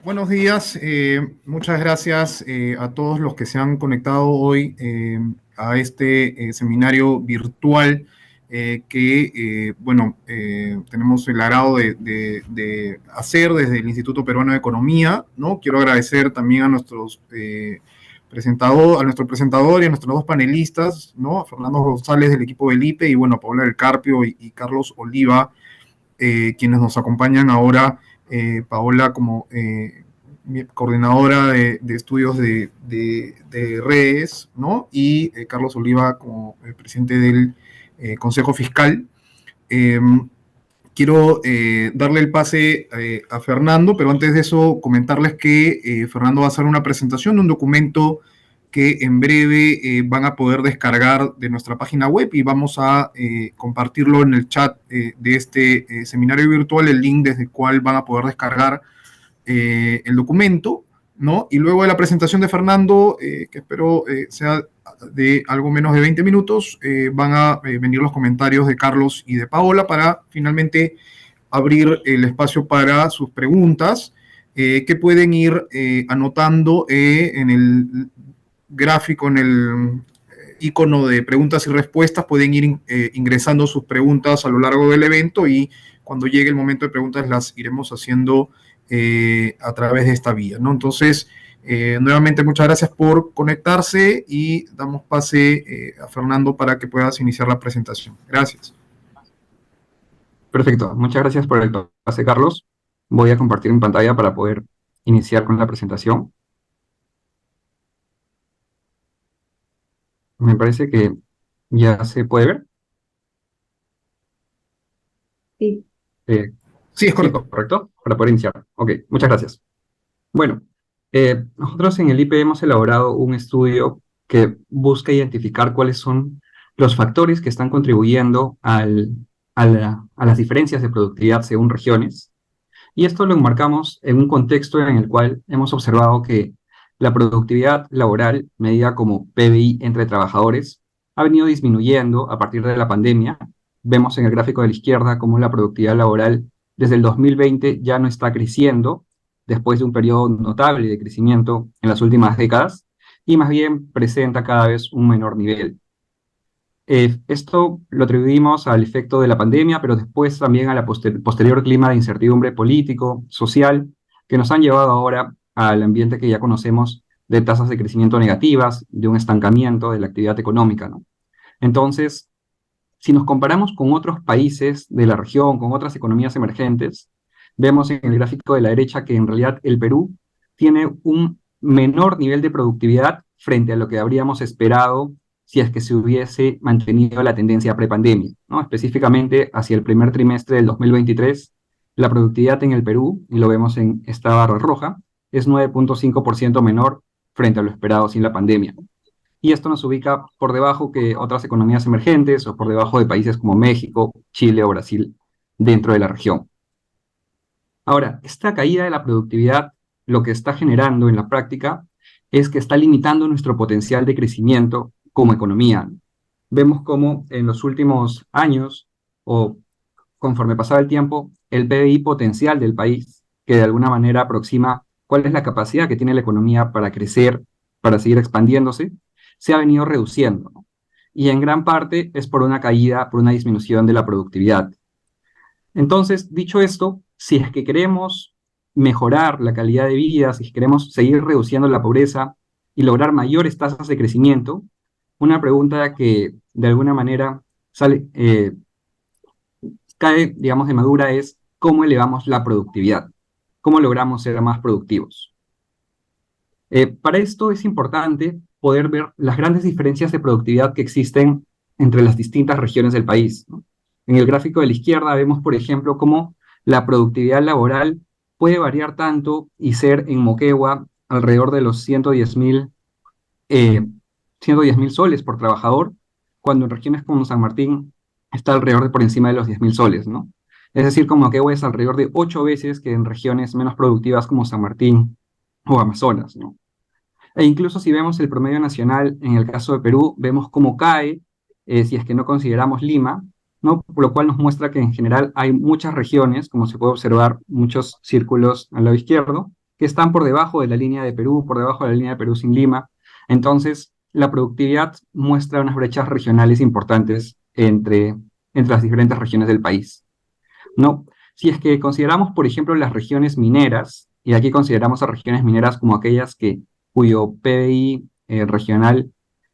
Buenos días, muchas gracias a todos los que se han conectado hoy a este seminario virtual tenemos el agrado de hacer desde el Instituto Peruano de Economía, ¿no? Quiero agradecer también a a nuestro presentador y a nuestros dos panelistas, ¿no? A Fernando González del equipo del IPE y bueno, a Paola del Carpio y Carlos Oliva, quienes nos acompañan ahora, Paola como coordinadora de estudios de redes, ¿no? Y Carlos Oliva como presidente del Consejo Fiscal. Eh, Quiero darle el pase a Fernando, pero antes de eso comentarles que Fernando va a hacer una presentación de un documento que en breve van a poder descargar de nuestra página web y vamos a compartirlo en el chat de este seminario virtual, el link desde el cual van a poder descargar el documento, ¿no? Y luego de la presentación de Fernando, que espero sea de algo menos de 20 minutos, van a venir los comentarios de Carlos y de Paola para finalmente abrir el espacio para sus preguntas, que pueden ir anotando en el gráfico, en el icono de preguntas y respuestas, pueden ir ingresando sus preguntas a lo largo del evento y cuando llegue el momento de preguntas las iremos haciendo a través de esta vía, ¿no? Entonces, nuevamente muchas gracias por conectarse y damos pase a Fernando para que puedas iniciar la presentación. Gracias. Perfecto, muchas gracias por el pase, Carlos. Voy a compartir mi pantalla para poder iniciar con la presentación. Me parece que ya se puede ver. Sí. Eh, Sí, es sí, correcto. correcto, para poder iniciar. Ok, muchas gracias. Bueno, nosotros en el IPE hemos elaborado un estudio que busca identificar cuáles son los factores que están contribuyendo a las diferencias de productividad según regiones. Y esto lo enmarcamos en un contexto en el cual hemos observado que la productividad laboral, medida como PBI entre trabajadores, ha venido disminuyendo a partir de la pandemia. Vemos en el gráfico de la izquierda cómo la productividad laboral desde el 2020 ya no está creciendo, después de un periodo notable de crecimiento en las últimas décadas, y más bien presenta cada vez un menor nivel. Esto lo atribuimos al efecto de la pandemia, pero después también a la posterior clima de incertidumbre político, social, que nos han llevado ahora al ambiente que ya conocemos de tasas de crecimiento negativas, de un estancamiento de la actividad económica, ¿no? Entonces, si nos comparamos con otros países de la región, con otras economías emergentes, vemos en el gráfico de la derecha que en realidad el Perú tiene un menor nivel de productividad frente a lo que habríamos esperado si es que se hubiese mantenido la tendencia prepandemia, ¿no? Específicamente hacia el primer trimestre del 2023, la productividad en el Perú, y lo vemos en esta barra roja, es 9.5% menor frente a lo esperado sin la pandemia, ¿no? Y esto nos ubica por debajo que otras economías emergentes o por debajo de países como México, Chile o Brasil dentro de la región. Ahora, esta caída de la productividad lo que está generando en la práctica es que está limitando nuestro potencial de crecimiento como economía. Vemos cómo en los últimos años o conforme pasaba el tiempo, el PBI potencial del país, que de alguna manera aproxima cuál es la capacidad que tiene la economía para crecer, para seguir expandiéndose, se ha venido reduciendo, ¿no? Y en gran parte es por una caída, por una disminución de la productividad. Entonces, dicho esto, si es que queremos mejorar la calidad de vida, si es que queremos seguir reduciendo la pobreza y lograr mayores tasas de crecimiento, una pregunta que de alguna manera sale, cae, digamos, de madura es cómo elevamos la productividad, cómo logramos ser más productivos. Para esto es importante poder ver las grandes diferencias de productividad que existen entre las distintas regiones del país, ¿no? En el gráfico de la izquierda vemos, por ejemplo, cómo la productividad laboral puede variar tanto y ser en Moquegua alrededor de los 110.000 soles por trabajador, cuando en regiones como San Martín está alrededor de por encima de los 10.000 soles, ¿no? Es decir, como Moquegua es alrededor de 8 veces que en regiones menos productivas como San Martín o Amazonas, ¿no? E incluso si vemos el promedio nacional, en el caso de Perú, vemos cómo cae, si es que no consideramos Lima, ¿no? Por lo cual nos muestra que en general hay muchas regiones, como se puede observar, muchos círculos al lado izquierdo, que están por debajo de la línea de Perú, por debajo de la línea de Perú sin Lima. Entonces, la productividad muestra unas brechas regionales importantes entre las diferentes regiones del país, ¿no? Si es que consideramos, por ejemplo, las regiones mineras, y aquí consideramos a regiones mineras como aquellas cuyo PBI regional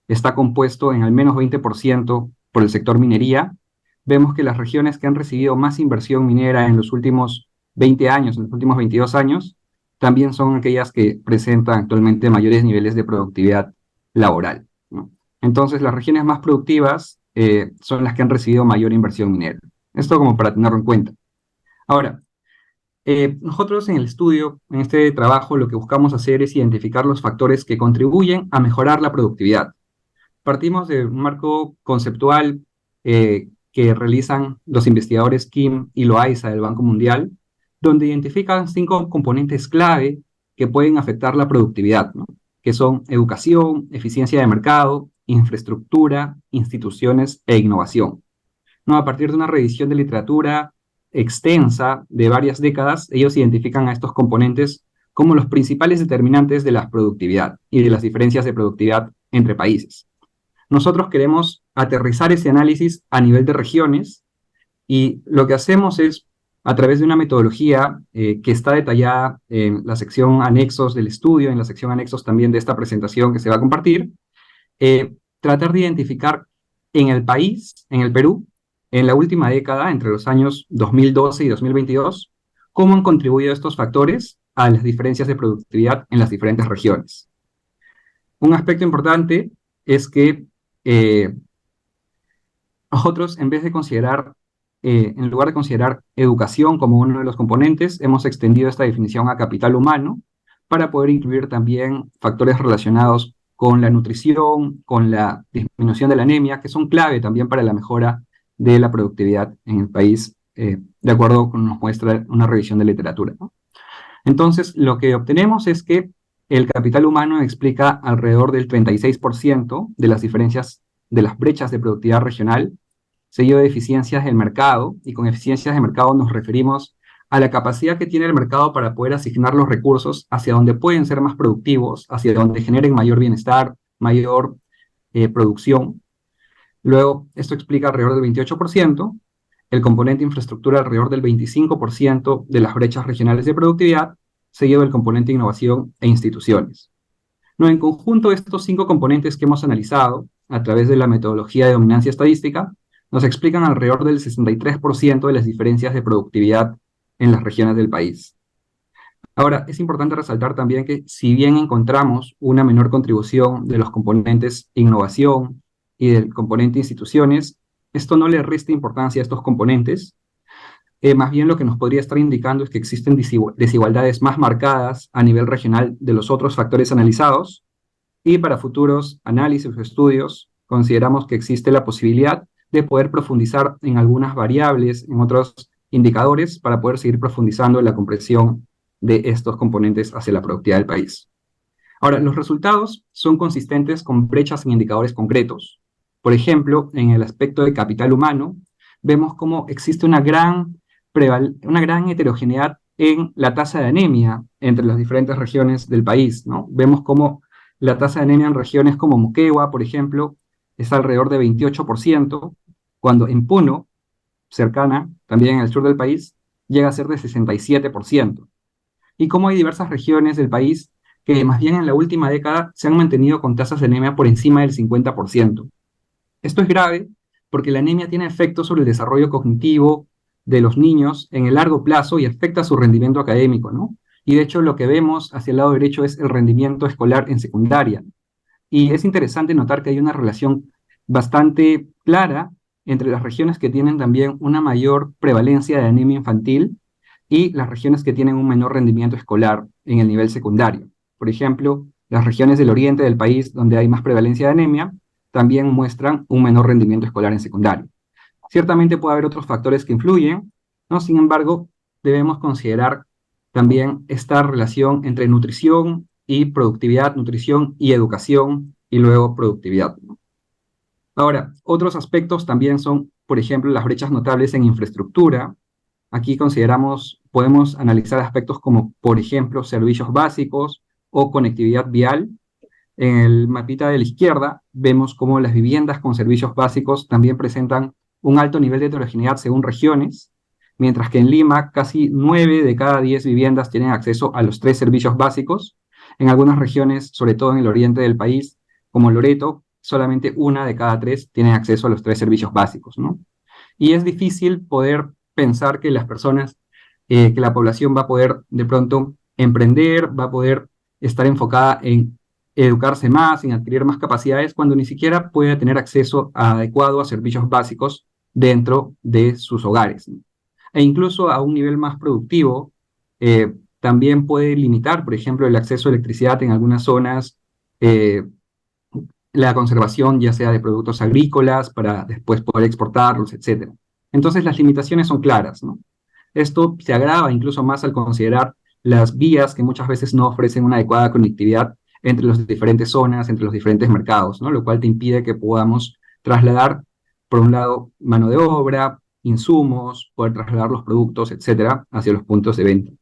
está compuesto en al menos 20% por el sector minería, vemos que las regiones que han recibido más inversión minera en los últimos 20 años, en los últimos 22 años, también son aquellas que presentan actualmente mayores niveles de productividad laboral, ¿no? Entonces, las regiones más productivas son las que han recibido mayor inversión minera. Esto como para tenerlo en cuenta. Ahora, nosotros en el estudio, en este trabajo, lo que buscamos hacer es identificar los factores que contribuyen a mejorar la productividad. Partimos de un marco conceptual que realizan los investigadores Kim y Loaiza del Banco Mundial, donde identifican 5 componentes clave que pueden afectar la productividad, ¿no? Que son educación, eficiencia de mercado, infraestructura, instituciones e innovación, ¿no? A partir de una revisión de literatura extensa de varias décadas, ellos identifican a estos componentes como los principales determinantes de la productividad y de las diferencias de productividad entre países. Nosotros queremos aterrizar ese análisis a nivel de regiones y lo que hacemos es, a través de una metodología que está detallada en la sección anexos del estudio, en la sección anexos también de esta presentación que se va a compartir, tratar de identificar en el país, en el Perú, en la última década, entre los años 2012 y 2022, cómo han contribuido estos factores a las diferencias de productividad en las diferentes regiones. Un aspecto importante es que nosotros, en vez de considerar, en lugar de considerar educación como uno de los componentes, hemos extendido esta definición a capital humano para poder incluir también factores relacionados con la nutrición, con la disminución de la anemia, que son clave también para la mejora de la productividad en el país, de acuerdo con nos muestra una revisión de literatura, ¿no? Entonces, lo que obtenemos es que el capital humano explica alrededor del 36% de las diferencias de las brechas de productividad regional, seguido de eficiencias del mercado, y con eficiencias de mercado nos referimos a la capacidad que tiene el mercado para poder asignar los recursos hacia donde pueden ser más productivos, hacia donde generen mayor bienestar, mayor producción. Luego, esto explica alrededor del 28%, el componente infraestructura alrededor del 25% de las brechas regionales de productividad, seguido del componente innovación e instituciones. No, en conjunto, estos 5 componentes que hemos analizado a través de la metodología de dominancia estadística nos explican alrededor del 63% de las diferencias de productividad en las regiones del país. Ahora, es importante resaltar también que si bien encontramos una menor contribución de los componentes innovación y del componente instituciones, esto no le resta importancia a estos componentes. Más bien lo que nos podría estar indicando es que existen desigualdades más marcadas a nivel regional de los otros factores analizados, y para futuros análisis o estudios consideramos que existe la posibilidad de poder profundizar en algunas variables, en otros indicadores, para poder seguir profundizando en la comprensión de estos componentes hacia la productividad del país. Ahora, los resultados son consistentes con brechas en indicadores concretos. Por ejemplo, en el aspecto de capital humano, vemos cómo existe una gran heterogeneidad en la tasa de anemia entre las diferentes regiones del país, ¿no? Vemos cómo la tasa de anemia en regiones como Moquegua, por ejemplo, es alrededor de 28%, cuando en Puno, cercana, también en el sur del país, llega a ser de 67%. Y cómo hay diversas regiones del país que más bien en la última década se han mantenido con tasas de anemia por encima del 50%. Esto es grave porque la anemia tiene efectos sobre el desarrollo cognitivo de los niños en el largo plazo y afecta su rendimiento académico, ¿no? Y de hecho lo que vemos hacia el lado derecho es el rendimiento escolar en secundaria. Y es interesante notar que hay una relación bastante clara entre las regiones que tienen también una mayor prevalencia de anemia infantil y las regiones que tienen un menor rendimiento escolar en el nivel secundario. Por ejemplo, las regiones del oriente del país donde hay más prevalencia de anemia también muestran un menor rendimiento escolar en secundario. Ciertamente puede haber otros factores que influyen, ¿no? Sin embargo, debemos considerar también esta relación entre nutrición y productividad, nutrición y educación, y luego productividad, ¿no? Ahora, otros aspectos también son, por ejemplo, las brechas notables en infraestructura. Aquí consideramos podemos analizar aspectos como, por ejemplo, servicios básicos o conectividad vial. En el mapita de la izquierda vemos cómo las viviendas con servicios básicos también presentan un alto nivel de heterogeneidad según regiones, mientras que en Lima casi 9 de cada 10 viviendas tienen acceso a los 3 servicios básicos. En algunas regiones, sobre todo en el oriente del país, como Loreto, solamente 1 de cada 3 tienen acceso a los 3 servicios básicos, ¿no? Y es difícil poder pensar que las personas, que la población va a poder de pronto emprender, va a poder estar enfocada en educarse más, en adquirir más capacidades, cuando ni siquiera puede tener acceso adecuado a servicios básicos dentro de sus hogares, ¿no? E incluso a un nivel más productivo, también puede limitar, por ejemplo, el acceso a electricidad en algunas zonas, eh, la conservación ya sea de productos agrícolas para después poder exportarlos, etc. Entonces las limitaciones son claras, ¿no? Esto se agrava incluso más al considerar las vías que muchas veces no ofrecen una adecuada conectividad entre las diferentes zonas, entre los diferentes mercados, ¿no? Lo cual te impide que podamos trasladar, por un lado, mano de obra, insumos, poder trasladar los productos, etcétera, hacia los puntos de venta.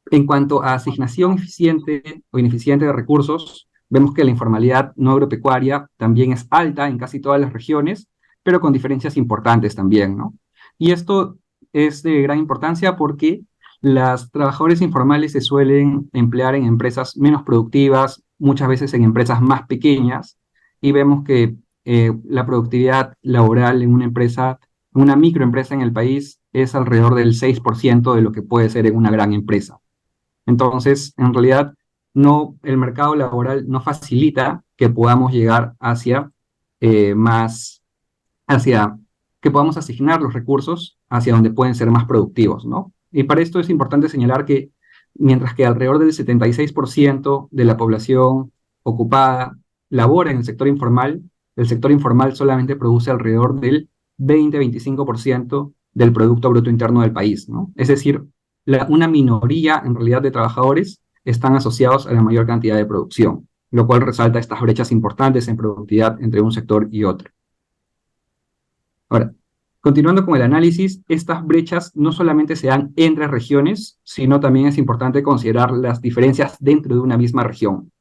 En cuanto a asignación eficiente o ineficiente de recursos, vemos que la informalidad no agropecuaria también es alta en casi todas las regiones, pero con diferencias importantes también, ¿no? Y esto es de gran importancia porque los trabajadores informales se suelen emplear en empresas menos productivas, muchas veces en empresas más pequeñas, y vemos que la productividad laboral en una empresa, una microempresa en el país, es alrededor del 6% de lo que puede ser en una gran empresa. Entonces, en realidad, no, el mercado laboral no facilita que podamos llegar hacia más, hacia que podamos asignar los recursos hacia donde pueden ser más productivos, ¿no? Y para esto es importante señalar que mientras que alrededor del 76% de la población ocupada labora en el sector informal solamente produce alrededor del 20-25% del Producto Bruto Interno del país, ¿no? Es decir, una minoría en realidad de trabajadores están asociados a la mayor cantidad de producción, lo cual resalta estas brechas importantes en productividad entre un sector y otro. Ahora, continuando con el análisis, estas brechas no solamente se dan entre regiones, sino también es importante considerar las diferencias dentro de una misma región.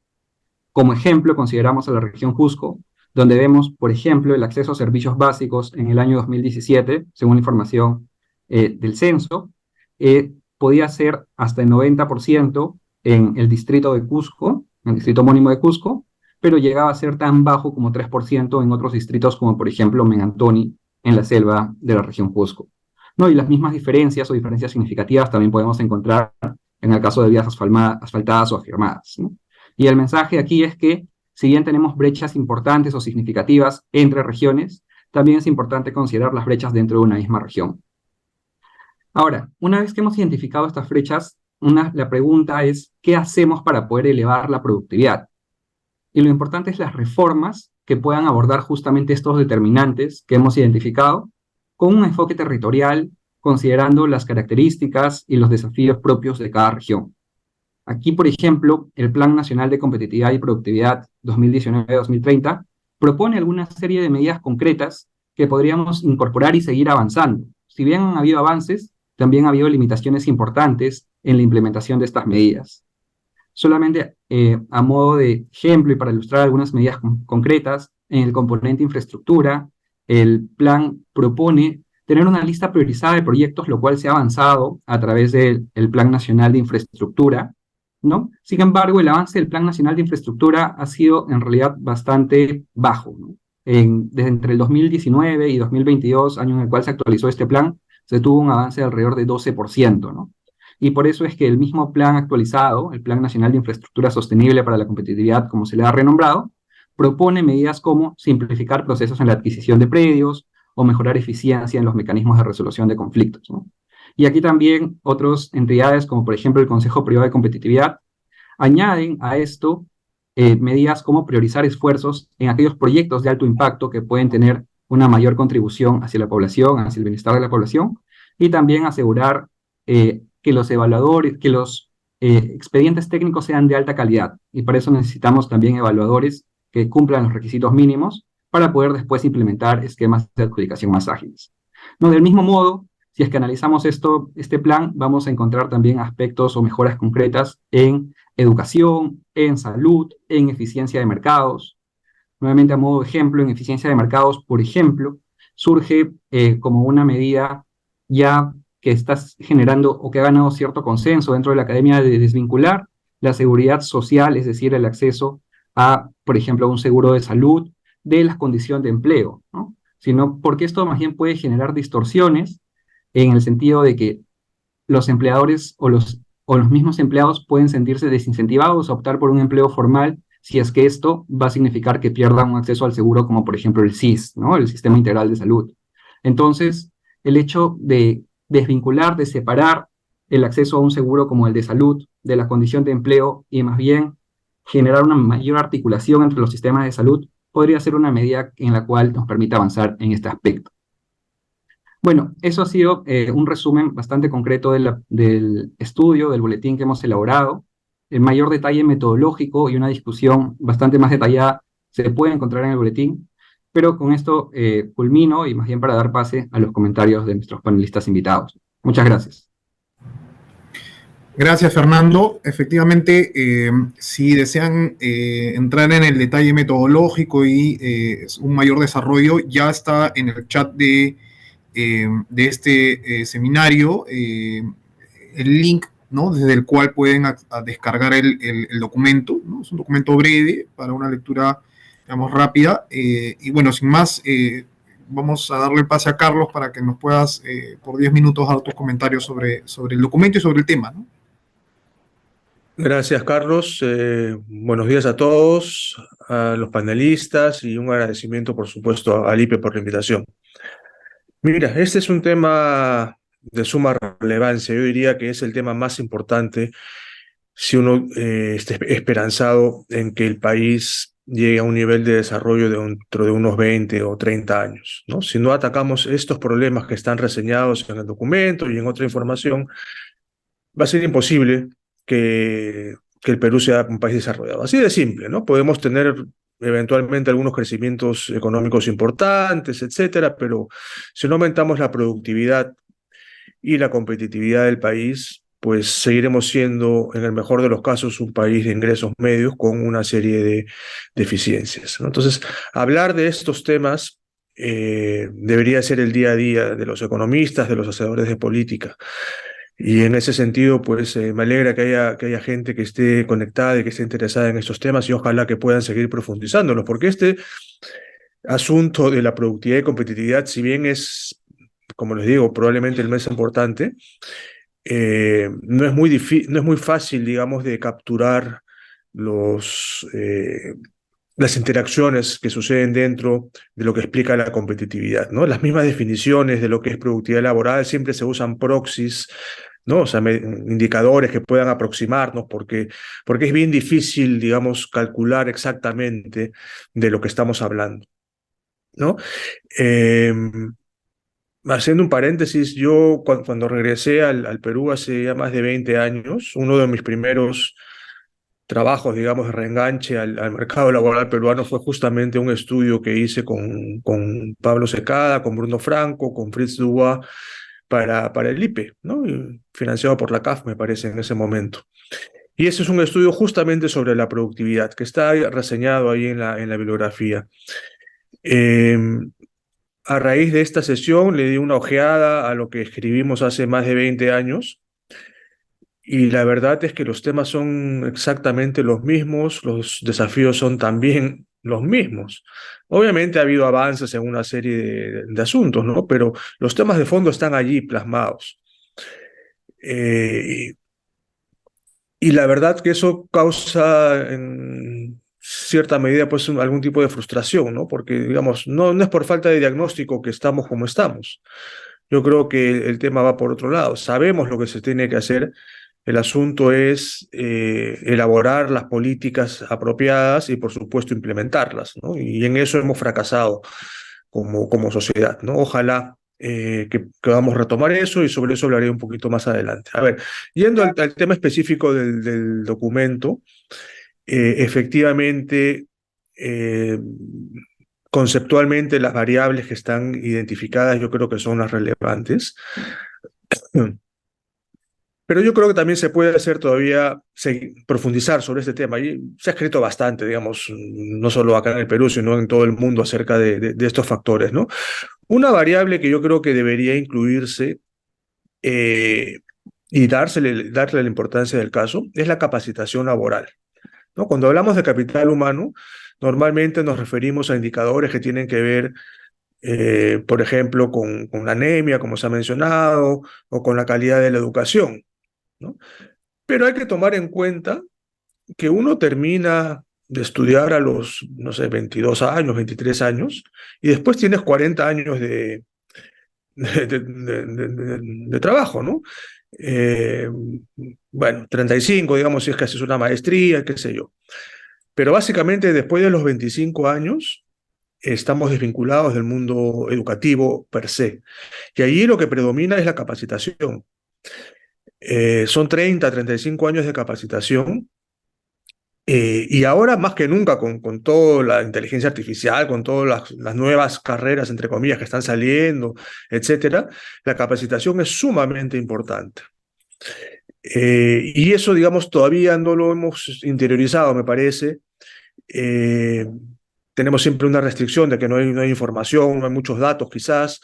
Como ejemplo, consideramos a la región Cusco, donde vemos, por ejemplo, el acceso a servicios básicos en el año 2017, según la información del censo, podía ser hasta el 90% en el distrito de Cusco, en el distrito homónimo de Cusco, pero llegaba a ser tan bajo como 3% en otros distritos como, por ejemplo, Mentoni, en la selva de la región Cusco, ¿no? Y las mismas diferencias o diferencias significativas también podemos encontrar en el caso de vías asfaltadas o afirmadas, ¿no? Y el mensaje aquí es que, si bien tenemos brechas importantes o significativas entre regiones, también es importante considerar las brechas dentro de una misma región. Ahora, una vez que hemos identificado estas brechas, la pregunta es, ¿qué hacemos para poder elevar la productividad? Y lo importante es las reformas que puedan abordar justamente estos determinantes que hemos identificado con un enfoque territorial, considerando las características y los desafíos propios de cada región. Aquí, por ejemplo, el Plan Nacional de Competitividad y Productividad 2019-2030 propone alguna serie de medidas concretas que podríamos incorporar y seguir avanzando. Si bien han habido avances, también ha habido limitaciones importantes en la implementación de estas medidas. Solamente a modo de ejemplo y para ilustrar algunas medidas concretas, en el componente infraestructura, el plan propone tener una lista priorizada de proyectos, lo cual se ha avanzado a través del Plan Nacional de Infraestructura, ¿no? Sin embargo, el avance del Plan Nacional de Infraestructura ha sido en realidad bastante bajo, ¿no? Desde entre el 2019 y 2022, año en el cual se actualizó este plan, se tuvo un avance de alrededor de 12%, ¿no? Y por eso es que el mismo plan actualizado, el Plan Nacional de Infraestructura Sostenible para la Competitividad, como se le ha renombrado, propone medidas como simplificar procesos en la adquisición de predios o mejorar eficiencia en los mecanismos de resolución de conflictos, ¿no? Y aquí también otras entidades, como por ejemplo el Consejo Privado de Competitividad, añaden a esto medidas como priorizar esfuerzos en aquellos proyectos de alto impacto que pueden tener una mayor contribución hacia la población, hacia el bienestar de la población, y también asegurar que los evaluadores, que los expedientes técnicos sean de alta calidad. Y para eso necesitamos también evaluadores que cumplan los requisitos mínimos para poder después implementar esquemas de adjudicación más ágiles. No, del mismo modo, Si es que analizamos este plan, vamos a encontrar también aspectos o mejoras concretas en educación, en salud, en eficiencia de mercados. Nuevamente, a modo de ejemplo, en eficiencia de mercados, por ejemplo, surge como una medida ya que está generando o que ha ganado cierto consenso dentro de la academia de desvincular la seguridad social, es decir, el acceso a, por ejemplo, un seguro de salud, de las condiciones de empleo, ¿no? Sino porque esto más bien puede generar distorsiones en el sentido de que los empleadores o los mismos empleados pueden sentirse desincentivados a optar por un empleo formal si es que esto va a significar que pierdan un acceso al seguro como por ejemplo el SIS, ¿no? El Sistema Integral de Salud. Entonces, el hecho de desvincular, de separar el acceso a un seguro como el de salud de la condición de empleo y más bien generar una mayor articulación entre los sistemas de salud podría ser una medida en la cual nos permita avanzar en este aspecto. Bueno, eso ha sido un resumen bastante concreto del estudio, del boletín que hemos elaborado. El mayor detalle metodológico y una discusión bastante más detallada se puede encontrar en el boletín, pero con esto culmino y más bien para dar pase a los comentarios de nuestros panelistas invitados. Muchas gracias. Gracias, Fernando. Efectivamente, si desean entrar en el detalle metodológico y un mayor desarrollo, ya está en el chat de este seminario el link, ¿no? Desde el cual pueden a descargar el documento, ¿no? Es un documento breve para una lectura, digamos, rápida. Y bueno, sin más, vamos a darle el pase a Carlos para que nos puedas, por 10 minutos, dar tus comentarios sobre el documento y sobre el tema, ¿no? Gracias, Carlos. Buenos días a todos, a los panelistas y un agradecimiento, por supuesto, al IPE por la invitación. Mira, este es un tema de suma relevancia. Yo diría que es el tema más importante si uno está esperanzado en que el país llegue a un nivel de desarrollo dentro de unos 20 o 30 años, ¿no? Si no atacamos estos problemas que están reseñados en el documento y en otra información, va a ser imposible que el Perú sea un país desarrollado. Así de simple, ¿no? Podemos tener eventualmente algunos crecimientos económicos importantes, etcétera, pero si no aumentamos la productividad y la competitividad del país, pues seguiremos siendo, en el mejor de los casos, un país de ingresos medios con una serie de deficiencias, ¿no? Entonces, hablar de estos temas debería ser el día a día de los economistas, de los hacedores de política. Y en ese sentido, pues me alegra que haya gente que esté conectada y que esté interesada en estos temas y ojalá que puedan seguir profundizándolos, porque este asunto de la productividad y competitividad, si bien es, como les digo, probablemente el más importante, no es no es muy fácil, digamos, de capturar las interacciones que suceden dentro de lo que explica la competitividad, ¿no? Las mismas definiciones de lo que es productividad laboral siempre se usan proxies, ¿no? O sea, indicadores que puedan aproximarnos, porque es bien difícil, digamos, calcular exactamente de lo que estamos hablando, ¿no? Eh, Haciendo un paréntesis, yo cuando regresé al Perú hace ya más de 20 años, uno de mis primeros trabajos, digamos, de reenganche al mercado laboral peruano fue justamente un estudio que hice con Pablo Secada, con Bruno Franco, con Fritz Dubois, para el IPE, ¿no? Y financiado por la CAF, me parece, en ese momento. Y ese es un estudio justamente sobre la productividad, que está reseñado ahí en la bibliografía. Eh, a raíz de esta sesión le di una ojeada a lo que escribimos hace más de 20 años y la verdad es que los temas son exactamente los mismos, los desafíos son también los mismos. Obviamente ha habido avances en una serie de asuntos, ¿no? Pero los temas de fondo están allí plasmados. Eh, y la verdad que eso causa en cierta medida pues algún tipo de frustración, ¿no? Porque, digamos, no es por falta de diagnóstico que estamos como estamos. Yo creo que el tema va por otro lado. Sabemos lo que se tiene que hacer. El asunto es elaborar las políticas apropiadas y, por supuesto, implementarlas, ¿no? Y en eso hemos fracasado como sociedad, ¿no? Ojalá que podamos retomar eso y sobre eso hablaré un poquito más adelante. A ver, yendo al tema específico del documento, efectivamente, conceptualmente las variables que están identificadas yo creo que son las relevantes. Pero yo creo que también se puede hacer todavía, profundizar sobre este tema. Y se ha escrito bastante, digamos, no solo acá en el Perú, sino en todo el mundo acerca de estos factores, ¿no? Una variable que yo creo que debería incluirse y darle la importancia del caso es la capacitación laboral, ¿no? Cuando hablamos de capital humano, normalmente nos referimos a indicadores que tienen que ver, por ejemplo, con la anemia, como se ha mencionado, o con la calidad de la educación, ¿no? Pero hay que tomar en cuenta que uno termina de estudiar a los, no sé, 22 años, 23 años, y después tienes 40 años de trabajo, ¿no? Eh, bueno, 35, digamos, si es que haces una maestría, qué sé yo. Pero básicamente después de los 25 años estamos desvinculados del mundo educativo per se. Y allí lo que predomina es la capacitación. Son 30, 35 años de capacitación. Y ahora más que nunca, con toda la inteligencia artificial, con todas las nuevas carreras, entre comillas, que están saliendo, etcétera, la capacitación es sumamente importante. Y eso, digamos, todavía no lo hemos interiorizado, me parece. Eh, Tenemos siempre una restricción de que no hay información, no hay muchos datos quizás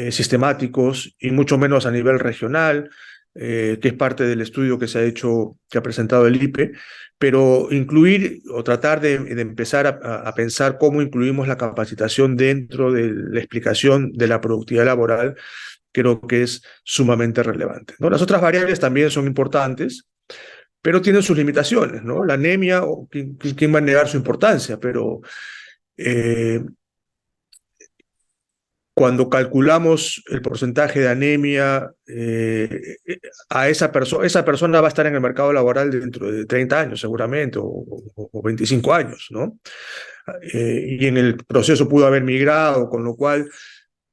sistemáticos y mucho menos a nivel regional, que es parte del estudio que se ha hecho, que ha presentado el IPE, pero incluir o tratar de empezar a pensar cómo incluimos la capacitación dentro de la explicación de la productividad laboral, creo que es sumamente relevante, ¿no? Las otras variables también son importantes, pero tienen sus limitaciones, ¿no? La anemia, ¿quién va a negar su importancia? Pero eh, cuando calculamos el porcentaje de anemia a esa persona va a estar en el mercado laboral dentro de 30 años seguramente, o 25 años, ¿no? Y en el proceso pudo haber migrado, con lo cual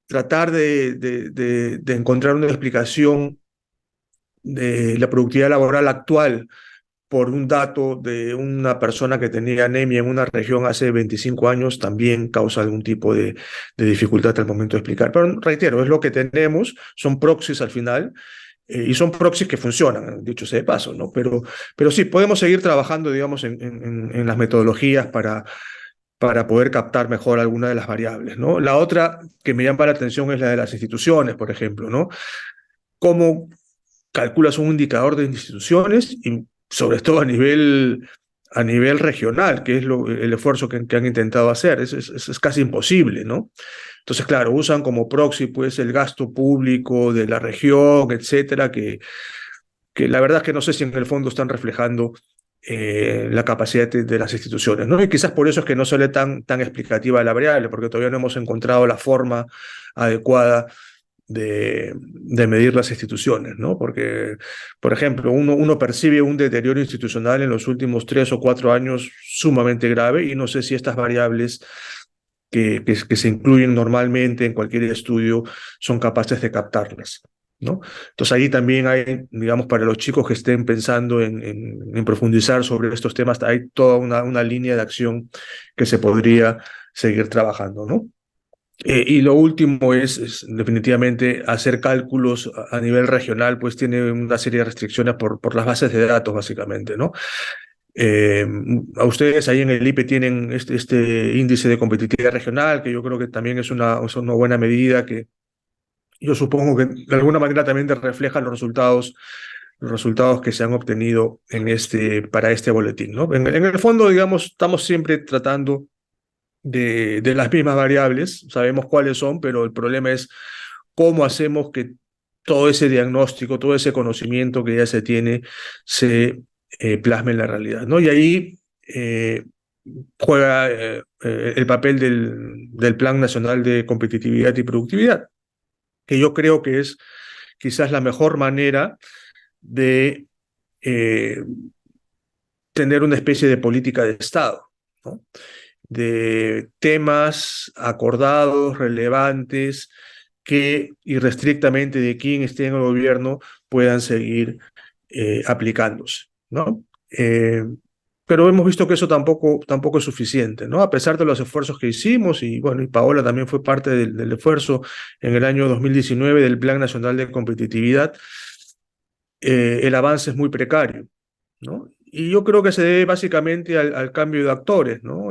tratar de encontrar una explicación de la productividad laboral actual por un dato de una persona que tenía anemia en una región hace 25 años también causa algún tipo de dificultad al momento de explicar. Pero reitero, es lo que tenemos, son proxies al final, y son proxies que funcionan, dicho sea de paso, ¿no? Pero sí, podemos seguir trabajando, digamos, en las metodologías para poder captar mejor alguna de las variables, ¿no? La otra que me llama la atención es la de las instituciones, por ejemplo, ¿no? ¿Cómo calculas un indicador de instituciones y sobre todo a nivel regional, que es el esfuerzo que han intentado hacer? Es casi imposible, ¿no? Entonces, claro, usan como proxy pues el gasto público de la región, etcétera, que la verdad es que no sé si en el fondo están reflejando la capacidad de las instituciones, ¿no? Y quizás por eso es que no sale tan explicativa la variable, porque todavía no hemos encontrado la forma adecuada de medir las instituciones, ¿no? Porque, por ejemplo, uno percibe un deterioro institucional en los últimos 3 o 4 años sumamente grave y no sé si estas variables que se incluyen normalmente en cualquier estudio son capaces de captarlas, ¿no? Entonces ahí también hay, digamos, para los chicos que estén pensando en profundizar sobre estos temas, hay toda una línea de acción que se podría seguir trabajando, ¿no? Y lo último es definitivamente hacer cálculos a nivel regional, pues tiene una serie de restricciones por las bases de datos, básicamente, ¿no? Eh, a ustedes ahí en el IPE tienen este índice de competitividad regional, que yo creo que también es una buena medida que yo supongo que de alguna manera también te refleja los resultados que se han obtenido para este boletín, ¿no? En el fondo, digamos, estamos siempre tratando de las mismas variables, sabemos cuáles son, pero el problema es cómo hacemos que todo ese diagnóstico, todo ese conocimiento que ya se tiene, se plasme en la realidad, ¿no? Y ahí juega el papel del Plan Nacional de Competitividad y Productividad, que yo creo que es quizás la mejor manera de eh, tener una especie de política de Estado, ¿no? De temas acordados, relevantes, que irrestrictamente de quien esté en el gobierno puedan seguir aplicándose, ¿no? pero hemos visto que eso tampoco es suficiente, ¿no? A pesar de los esfuerzos que hicimos, y bueno, y Paola también fue parte del esfuerzo en el año 2019 del Plan Nacional de Competitividad, el avance es muy precario, ¿no? Y yo creo que se debe básicamente al cambio de actores, ¿no?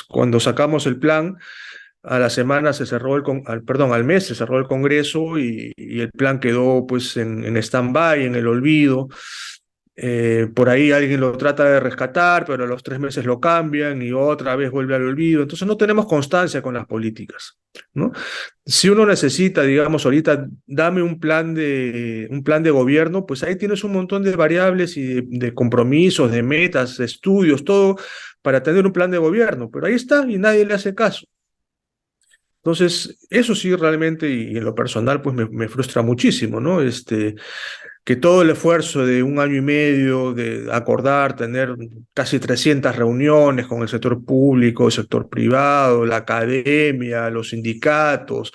Cuando sacamos el plan, a la semana se cerró perdón, al mes se cerró el Congreso y el plan quedó pues en stand-by, en el olvido. Por ahí alguien lo trata de rescatar, pero a los 3 meses lo cambian y otra vez vuelve al olvido. Entonces no tenemos constancia con las políticas, ¿no? Si uno necesita, digamos, ahorita, dame un plan de gobierno, pues ahí tienes un montón de variables y de compromisos, de metas, de estudios, todo para tener un plan de gobierno, pero ahí está y nadie le hace caso. Entonces, eso sí realmente, y en lo personal, pues me frustra muchísimo, ¿no? Que todo el esfuerzo de un año y medio de acordar, tener casi 300 reuniones con el sector público, el sector privado, la academia, los sindicatos,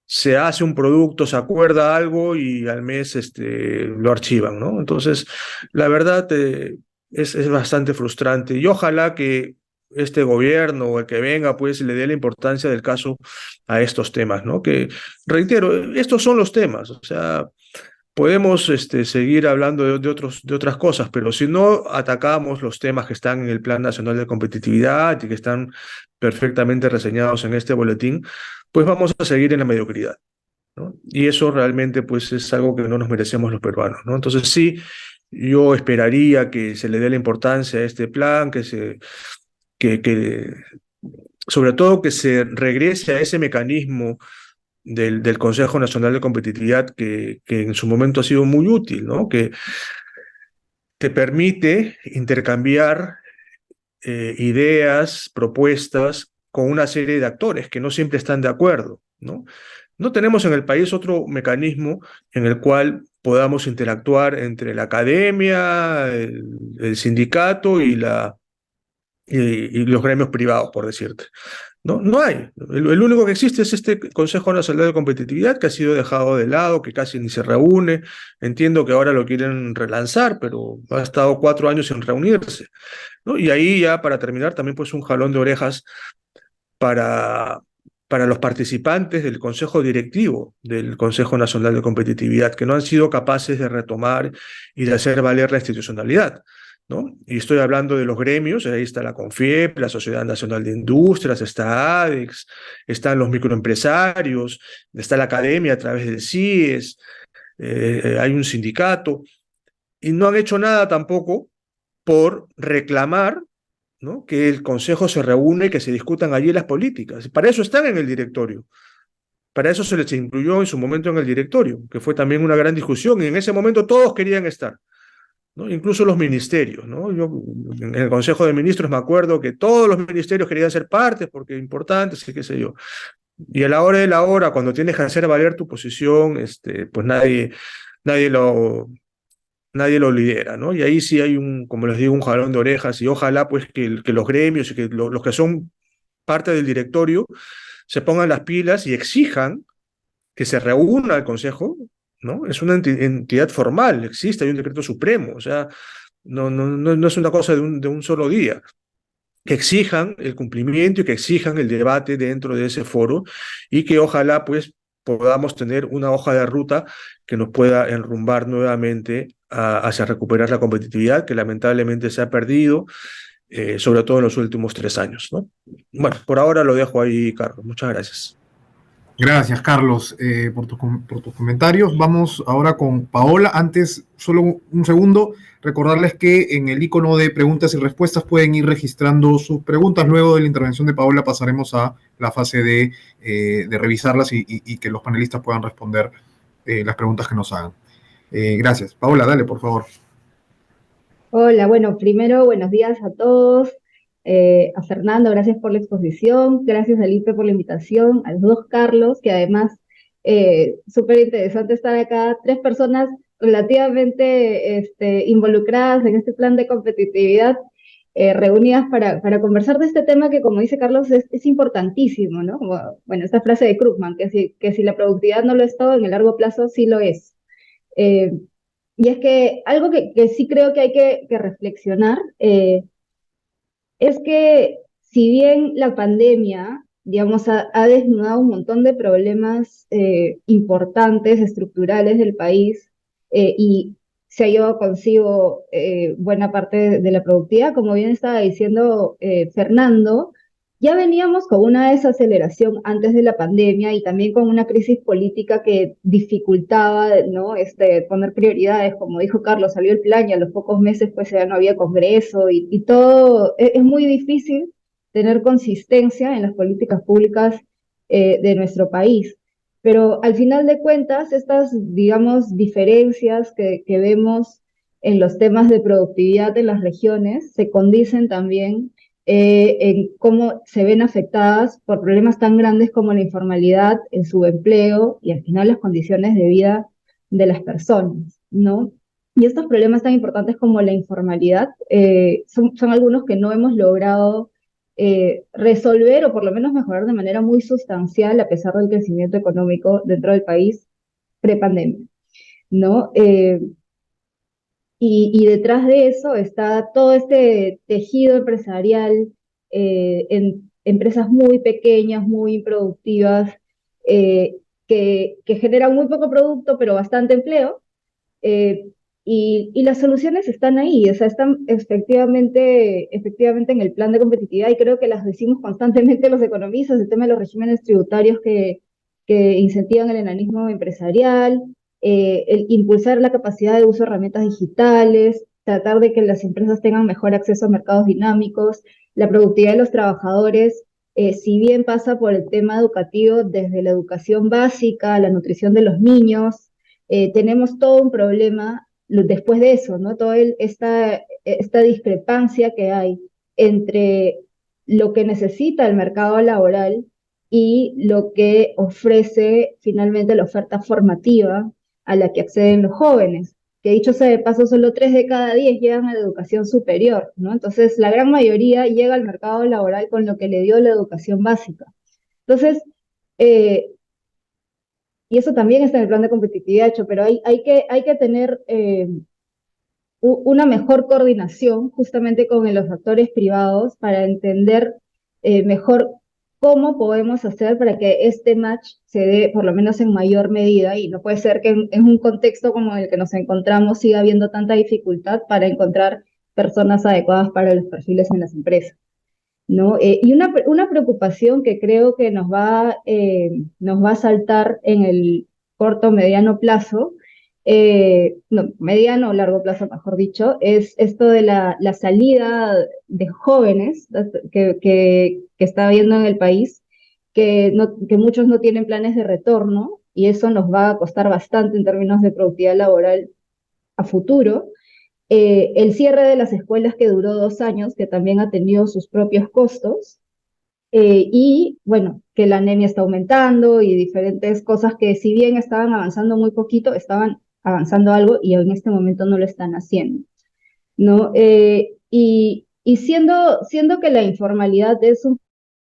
se hace un producto, se acuerda algo y al mes lo archivan, ¿no? Entonces, la verdad es bastante frustrante y ojalá que este gobierno o el que venga, pues le dé la importancia del caso a estos temas, ¿no? Que, reitero, estos son los temas, o sea, podemos seguir hablando de otras cosas, pero si no atacamos los temas que están en el Plan Nacional de Competitividad y que están perfectamente reseñados en este boletín, pues vamos a seguir en la mediocridad, ¿no? Y eso realmente pues es algo que no nos merecemos los peruanos, ¿no? Entonces sí, yo esperaría que se le dé la importancia a este plan, que sobre todo que se regrese a ese mecanismo del Consejo Nacional de Competitividad que en su momento ha sido muy útil, ¿no? Que te permite intercambiar ideas, propuestas con una serie de actores que no siempre están de acuerdo, ¿no? No tenemos en el país otro mecanismo en el cual podamos interactuar entre la academia, el sindicato y los gremios privados, por decirte. No, no hay. El único que existe es este Consejo Nacional de Competitividad que ha sido dejado de lado, que casi ni se reúne. Entiendo que ahora lo quieren relanzar, pero ha estado 4 años sin reunirse, ¿no? Y ahí ya para terminar también pues un jalón de orejas para, para los participantes del Consejo Directivo del Consejo Nacional de Competitividad, que no han sido capaces de retomar y de hacer valer la institucionalidad, ¿no? Y estoy hablando de los gremios, ahí está la CONFIEP, la Sociedad Nacional de Industrias, está ADEX, están los microempresarios, está la academia a través del CIES, hay un sindicato, y no han hecho nada tampoco por reclamar, ¿no?, que el Consejo se reúne y que se discutan allí las políticas. Para eso están en el directorio. Para eso se les incluyó en su momento en el directorio, que fue también una gran discusión, y en ese momento todos querían estar, ¿no? Incluso los ministerios, ¿no? Yo en el Consejo de Ministros me acuerdo que todos los ministerios querían ser parte porque importantes y qué sé yo. Y a la hora de la hora, cuando tienes que hacer valer tu posición, pues nadie lo lidera, ¿no? Y ahí sí hay como les digo, un jalón de orejas y ojalá pues que los gremios y que los que son parte del directorio se pongan las pilas y exijan que se reúna el Consejo, ¿no? Es una entidad formal, existe, hay un decreto supremo, o sea, no es una cosa de un solo día. Que exijan el cumplimiento y que exijan el debate dentro de ese foro y que ojalá pues podamos tener una hoja de ruta que nos pueda enrumbar nuevamente hacia recuperar la competitividad que lamentablemente se ha perdido, sobre todo en los últimos 3 años, ¿no? Bueno, por ahora lo dejo ahí, Carlos. Muchas gracias. Gracias, Carlos, por tus comentarios. Vamos ahora con Paola. Antes, solo un segundo, recordarles que en el icono de preguntas y respuestas pueden ir registrando sus preguntas. Luego de la intervención de Paola pasaremos a la fase de revisarlas y que los panelistas puedan responder las preguntas que nos hagan. Gracias. Paola, dale, por favor. Hola, bueno, primero buenos días a todos. A Fernando, gracias por la exposición, gracias a Lipe por la invitación, a los dos Carlos, que además súper interesante estar acá, 3 personas relativamente involucradas en este plan de competitividad, reunidas para conversar de este tema que, como dice Carlos, es importantísimo, ¿no? Bueno, esta frase de Krugman, que si la productividad no lo es todo, en el largo plazo sí lo es. Eh, Y es que algo que sí creo que hay que reflexionar es que si bien la pandemia, digamos, ha desnudado un montón de problemas importantes, estructurales del país, y se ha llevado consigo buena parte de la productividad, como bien estaba diciendo Fernando, ya veníamos con una desaceleración antes de la pandemia y también con una crisis política que dificultaba, ¿no? Poner prioridades, como dijo Carlos, salió el plan y a los pocos meses pues ya no había congreso y todo, es muy difícil tener consistencia en las políticas públicas de nuestro país. Pero al final de cuentas, estas, digamos, diferencias que vemos en los temas de productividad de las regiones se condicen también en cómo se ven afectadas por problemas tan grandes como la informalidad, el subempleo y al final las condiciones de vida de las personas, ¿no? Y estos problemas tan importantes como la informalidad son algunos que no hemos logrado resolver o por lo menos mejorar de manera muy sustancial a pesar del crecimiento económico dentro del país prepandemia, ¿no? Y detrás de eso está todo este tejido empresarial en empresas muy pequeñas, muy improductivas, que generan muy poco producto, pero bastante empleo. eh, y las soluciones están ahí, o sea, están efectivamente en el plan de competitividad y creo que las decimos constantemente los economistas, el tema de los regímenes tributarios que incentivan el enanismo empresarial, el impulsar la capacidad de uso de herramientas digitales, tratar de que las empresas tengan mejor acceso a mercados dinámicos, la productividad de los trabajadores, si bien pasa por el tema educativo, desde la educación básica, la nutrición de los niños, tenemos todo un problema después de eso, ¿no? Esta discrepancia que hay entre lo que necesita el mercado laboral y lo que ofrece finalmente la oferta formativa a la que acceden los jóvenes, que dicho sea de paso, solo 3 de cada 10 llegan a la educación superior, ¿no? Entonces, la gran mayoría llega al mercado laboral con lo que le dio la educación básica. Entonces, eh, y eso también está en el plan de competitividad hecho, pero hay que tener una mejor coordinación justamente con los actores privados para entender mejor cómo podemos hacer para que este match se dé por lo menos en mayor medida y no puede ser que en un contexto como el que nos encontramos siga habiendo tanta dificultad para encontrar personas adecuadas para los perfiles en las empresas, ¿no? Y una preocupación que creo que nos va a saltar en el corto, mediano plazo, no, mediano o largo plazo, mejor dicho, es esto de la salida de jóvenes que está habiendo en el país, que muchos no tienen planes de retorno y eso nos va a costar bastante en términos de productividad laboral a futuro. El cierre de las escuelas que duró 2 años, que también ha tenido sus propios costos, y bueno, que la anemia está aumentando y diferentes cosas que si bien estaban avanzando muy poquito, estaban avanzando algo y en este momento no lo están haciendo, ¿no? Y siendo que la informalidad es un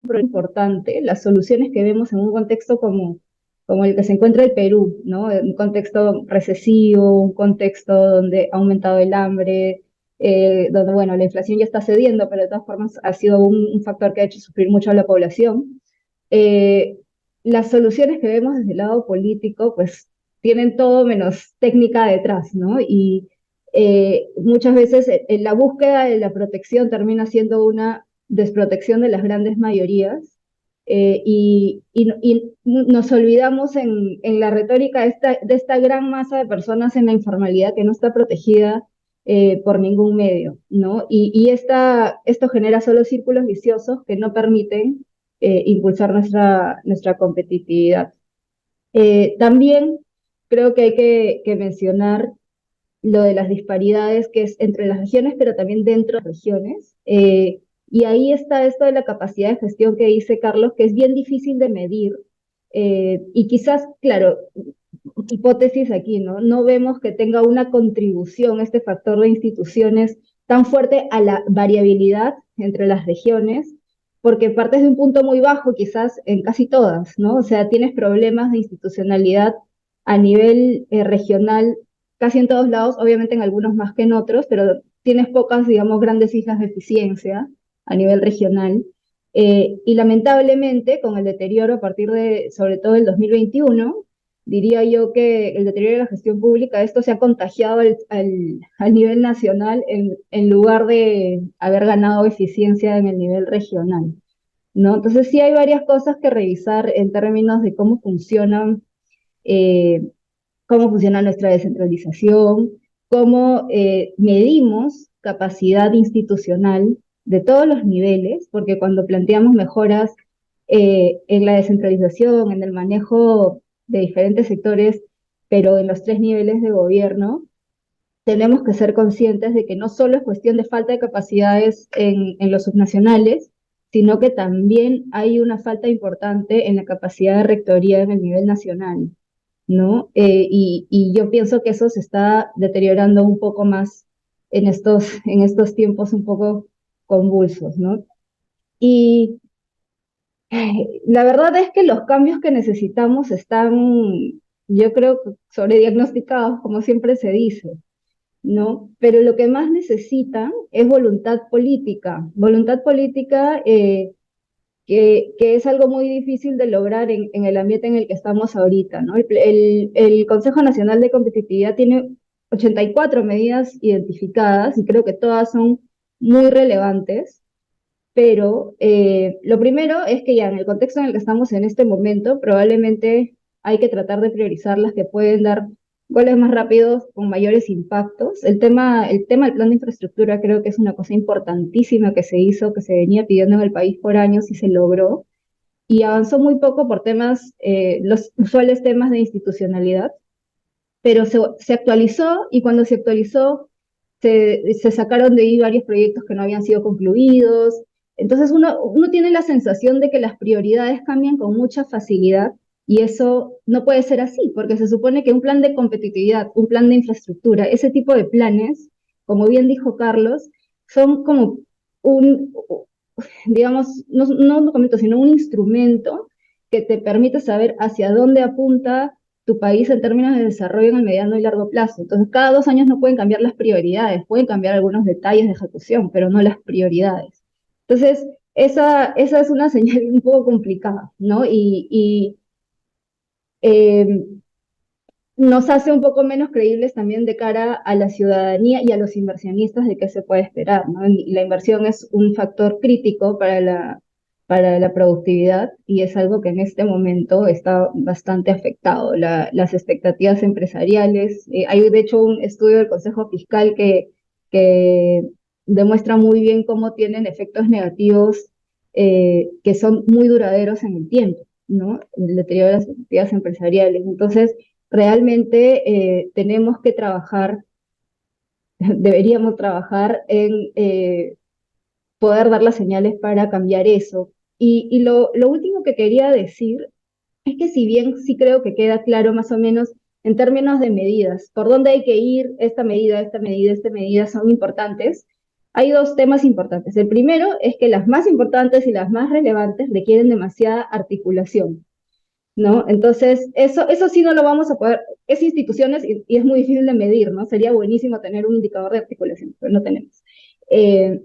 problema importante, las soluciones que vemos en un contexto como el que se encuentra el Perú, ¿no? Un contexto recesivo, un contexto donde ha aumentado el hambre, donde, bueno, la inflación ya está cediendo, pero de todas formas ha sido un factor que ha hecho sufrir mucho a la población. Eh, las soluciones que vemos desde el lado político, pues tienen todo menos técnica detrás, ¿no? Y muchas veces la búsqueda de la protección termina siendo una desprotección de las grandes mayorías y nos olvidamos en la retórica de esta gran masa de personas en la informalidad que no está protegida por ningún medio, ¿no? Esto genera solo círculos viciosos que no permiten impulsar nuestra competitividad. También creo que hay que mencionar lo de las disparidades que es entre las regiones, pero también dentro de las regiones. Y ahí está esto de la capacidad de gestión que dice Carlos, que es bien difícil de medir. Y quizás, claro, hipótesis aquí, ¿no? No vemos que tenga una contribución este factor de instituciones tan fuerte a la variabilidad entre las regiones, porque partes de un punto muy bajo quizás en casi todas, ¿no? O sea, tienes problemas de institucionalidad a nivel regional casi en todos lados, obviamente en algunos más que en otros, pero tienes pocas, digamos, grandes islas de eficiencia a nivel regional. Y lamentablemente, con el deterioro a partir de, sobre todo el 2021, diría yo que el deterioro de la gestión pública, esto se ha contagiado al nivel nacional en lugar de haber ganado eficiencia en el nivel regional, ¿no? Entonces sí hay varias cosas que revisar en términos de eh, cómo funciona nuestra descentralización, cómo medimos capacidad institucional de todos los niveles, porque cuando planteamos mejoras en la descentralización, en el manejo de diferentes sectores, pero en los tres niveles de gobierno, tenemos que ser conscientes de que no solo es cuestión de falta de capacidades en los subnacionales, sino que también hay una falta importante en la capacidad de rectoría en el nivel nacional, ¿no? Y yo pienso que eso se está deteriorando un poco más en estos tiempos un poco convulsos, ¿no? Y la verdad es que los cambios que necesitamos están, yo creo, sobrediagnosticados, como siempre se dice, ¿no? Pero lo que más necesitan es voluntad política que es algo muy difícil de lograr en el ambiente en el que estamos ahorita, ¿no? El Consejo Nacional de Competitividad tiene 84 medidas identificadas y creo que todas son muy relevantes, pero lo primero es que ya en el contexto en el que estamos en este momento, probablemente hay que tratar de priorizar las que pueden dar goles más rápidos con mayores impactos. El tema del plan de infraestructura creo que es una cosa importantísima que se hizo, que se venía pidiendo en el país por años y se logró, y avanzó muy poco por temas, los usuales temas de institucionalidad, pero se actualizó y cuando se actualizó se sacaron de ahí varios proyectos que no habían sido concluidos. Entonces uno tiene la sensación de que las prioridades cambian con mucha facilidad y eso no puede ser así, porque se supone que un plan de competitividad, un plan de infraestructura, ese tipo de planes, como bien dijo Carlos, son como un, digamos, no un documento, sino un instrumento que te permite saber hacia dónde apunta tu país en términos de desarrollo en el mediano y largo plazo. Entonces, cada 2 años no pueden cambiar las prioridades, pueden cambiar algunos detalles de ejecución, pero no las prioridades. Entonces, esa es una señal un poco complicada, ¿no? Eh, nos hace un poco menos creíbles también de cara a la ciudadanía y a los inversionistas de qué se puede esperar, ¿no? Y la inversión es un factor crítico para la productividad y es algo que en este momento está bastante afectado. Las expectativas empresariales, hay de hecho un estudio del Consejo Fiscal que demuestra muy bien cómo tienen efectos negativos que son muy duraderos en el tiempo, ¿no? El deterioro de las expectativas empresariales. Entonces, realmente tenemos que trabajar, deberíamos trabajar en poder dar las señales para cambiar eso. Y lo último que quería decir es que si bien sí creo que queda claro más o menos en términos de medidas, por dónde hay que ir, esta medida son importantes, hay dos temas importantes. El primero es que las más importantes y las más relevantes requieren demasiada articulación, ¿no? Entonces, eso sí no lo vamos a poder, es instituciones y es muy difícil de medir, ¿no? Sería buenísimo tener un indicador de articulación, pero no tenemos. Eh,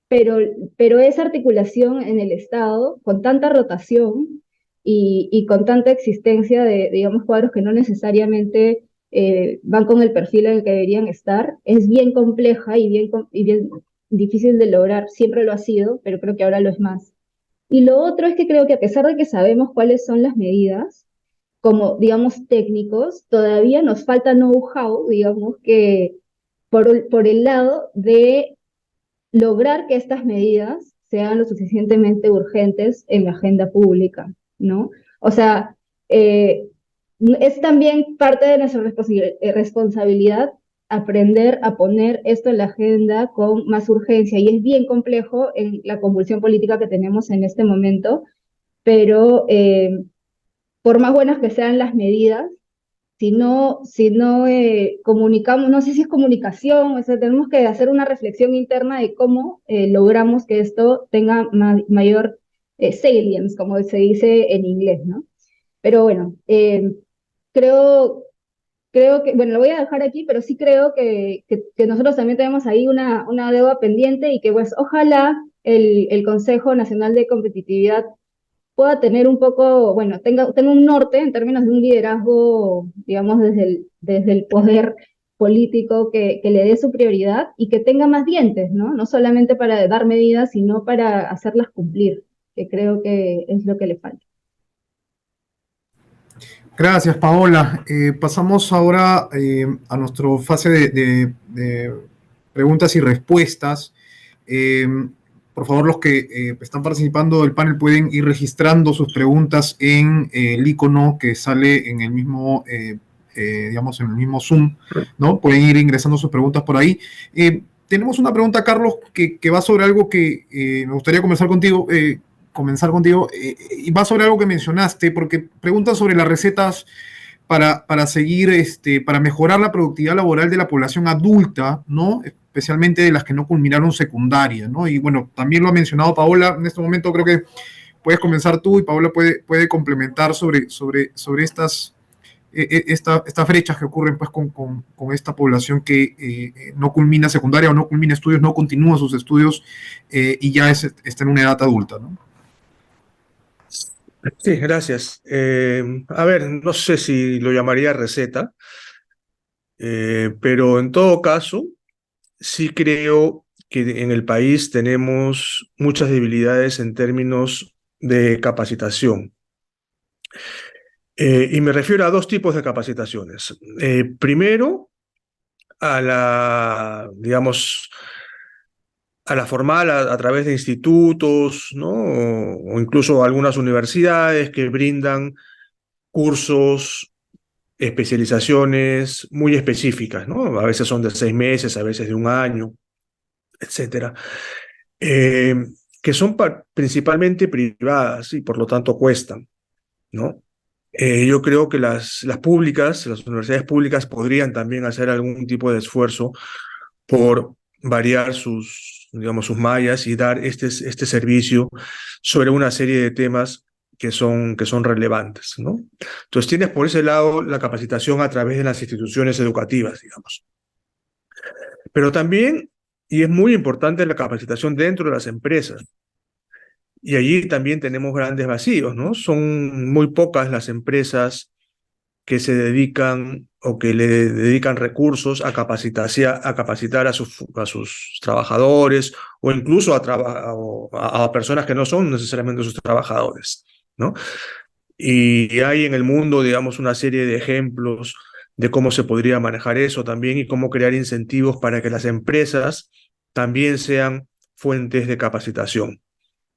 pero, pero esa articulación en el Estado, con tanta rotación y con tanta existencia de, digamos, cuadros que no necesariamente van con el perfil en el que deberían estar, es bien compleja y bien difícil de lograr, siempre lo ha sido, pero creo que ahora lo es más. Y lo otro es que creo que a pesar de que sabemos cuáles son las medidas, como, digamos, técnicos, todavía nos falta know-how, digamos, que por el lado de lograr que estas medidas sean lo suficientemente urgentes en la agenda pública, ¿no? O sea, eh, es también parte de nuestra responsabilidad aprender a poner esto en la agenda con más urgencia y es bien complejo en la convulsión política que tenemos en este momento, pero por más buenas que sean las medidas, si no comunicamos, no sé si es comunicación, o sea, tenemos que hacer una reflexión interna de cómo logramos que esto tenga mayor salience, como se dice en inglés, ¿no? Pero bueno, creo creo que, bueno, lo voy a dejar aquí, pero sí creo que nosotros también tenemos ahí una deuda pendiente y que pues ojalá el Consejo Nacional de Competitividad pueda tener un poco, bueno, tenga un norte en términos de un liderazgo, digamos, desde el poder político que le dé su prioridad y que tenga más dientes, ¿no? No solamente para dar medidas, sino para hacerlas cumplir, que creo que es lo que le falta. Gracias, Paola. Pasamos ahora a nuestra fase de preguntas y respuestas. Eh, por favor, los que están participando del panel pueden ir registrando sus preguntas en el icono que sale en el mismo, digamos, en el mismo Zoom, ¿no? Pueden ir ingresando sus preguntas por ahí. Tenemos una pregunta, Carlos, que va sobre algo que me gustaría comenzar contigo, y va sobre algo que mencionaste, porque pregunta sobre las recetas para seguir, para mejorar la productividad laboral de la población adulta, ¿no? Especialmente de las que no culminaron secundaria, ¿no? Y bueno, también lo ha mencionado Paola, en este momento creo que puedes comenzar tú y Paola puede complementar sobre estas brechas que ocurren pues con esta población que no culmina secundaria o no culmina estudios, no continúa sus estudios y ya está en una edad adulta, ¿no? Sí, gracias. A ver, no sé si lo llamaría receta, pero en todo caso, sí creo que en el país tenemos muchas debilidades en términos de capacitación. Y me refiero a dos tipos de capacitaciones. Primero, digamos, a la formal a través de institutos, ¿no? O incluso algunas universidades que brindan cursos, especializaciones muy específicas, ¿no? A veces son de 6 meses, a veces de un año, etcétera. Eh, que son principalmente privadas y por lo tanto cuestan, ¿no? Yo creo que las públicas, las universidades públicas podrían también hacer algún tipo de esfuerzo por variar digamos, sus mallas y dar este servicio sobre una serie de temas que son relevantes, ¿no? Entonces tienes por ese lado la capacitación a través de las instituciones educativas, digamos. Pero también, y es muy importante, la capacitación dentro de las empresas. Y allí también tenemos grandes vacíos, ¿no? Son muy pocas las empresas que se dedican o que le dedican recursos a capacitar a sus trabajadores o incluso a personas que no son necesariamente sus trabajadores, ¿no? Y hay en el mundo, digamos, una serie de ejemplos de cómo se podría manejar eso también y cómo crear incentivos para que las empresas también sean fuentes de capacitación,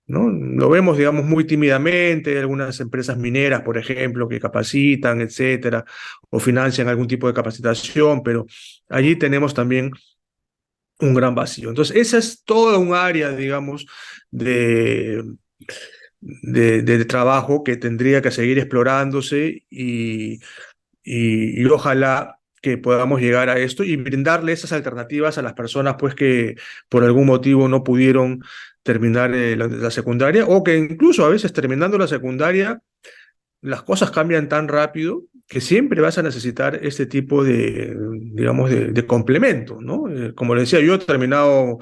¿no? Lo vemos, digamos, muy tímidamente, algunas empresas mineras, por ejemplo, que capacitan, etcétera, o financian algún tipo de capacitación, pero allí tenemos también un gran vacío. Entonces, esa es toda un área, digamos, de, de trabajo que tendría que seguir explorándose y ojalá que podamos llegar a esto y brindarle esas alternativas a las personas pues que por algún motivo no pudieron terminar la secundaria o que incluso a veces terminando la secundaria las cosas cambian tan rápido que siempre vas a necesitar este tipo de, digamos, de complemento, ¿no? Como le decía, yo he terminado,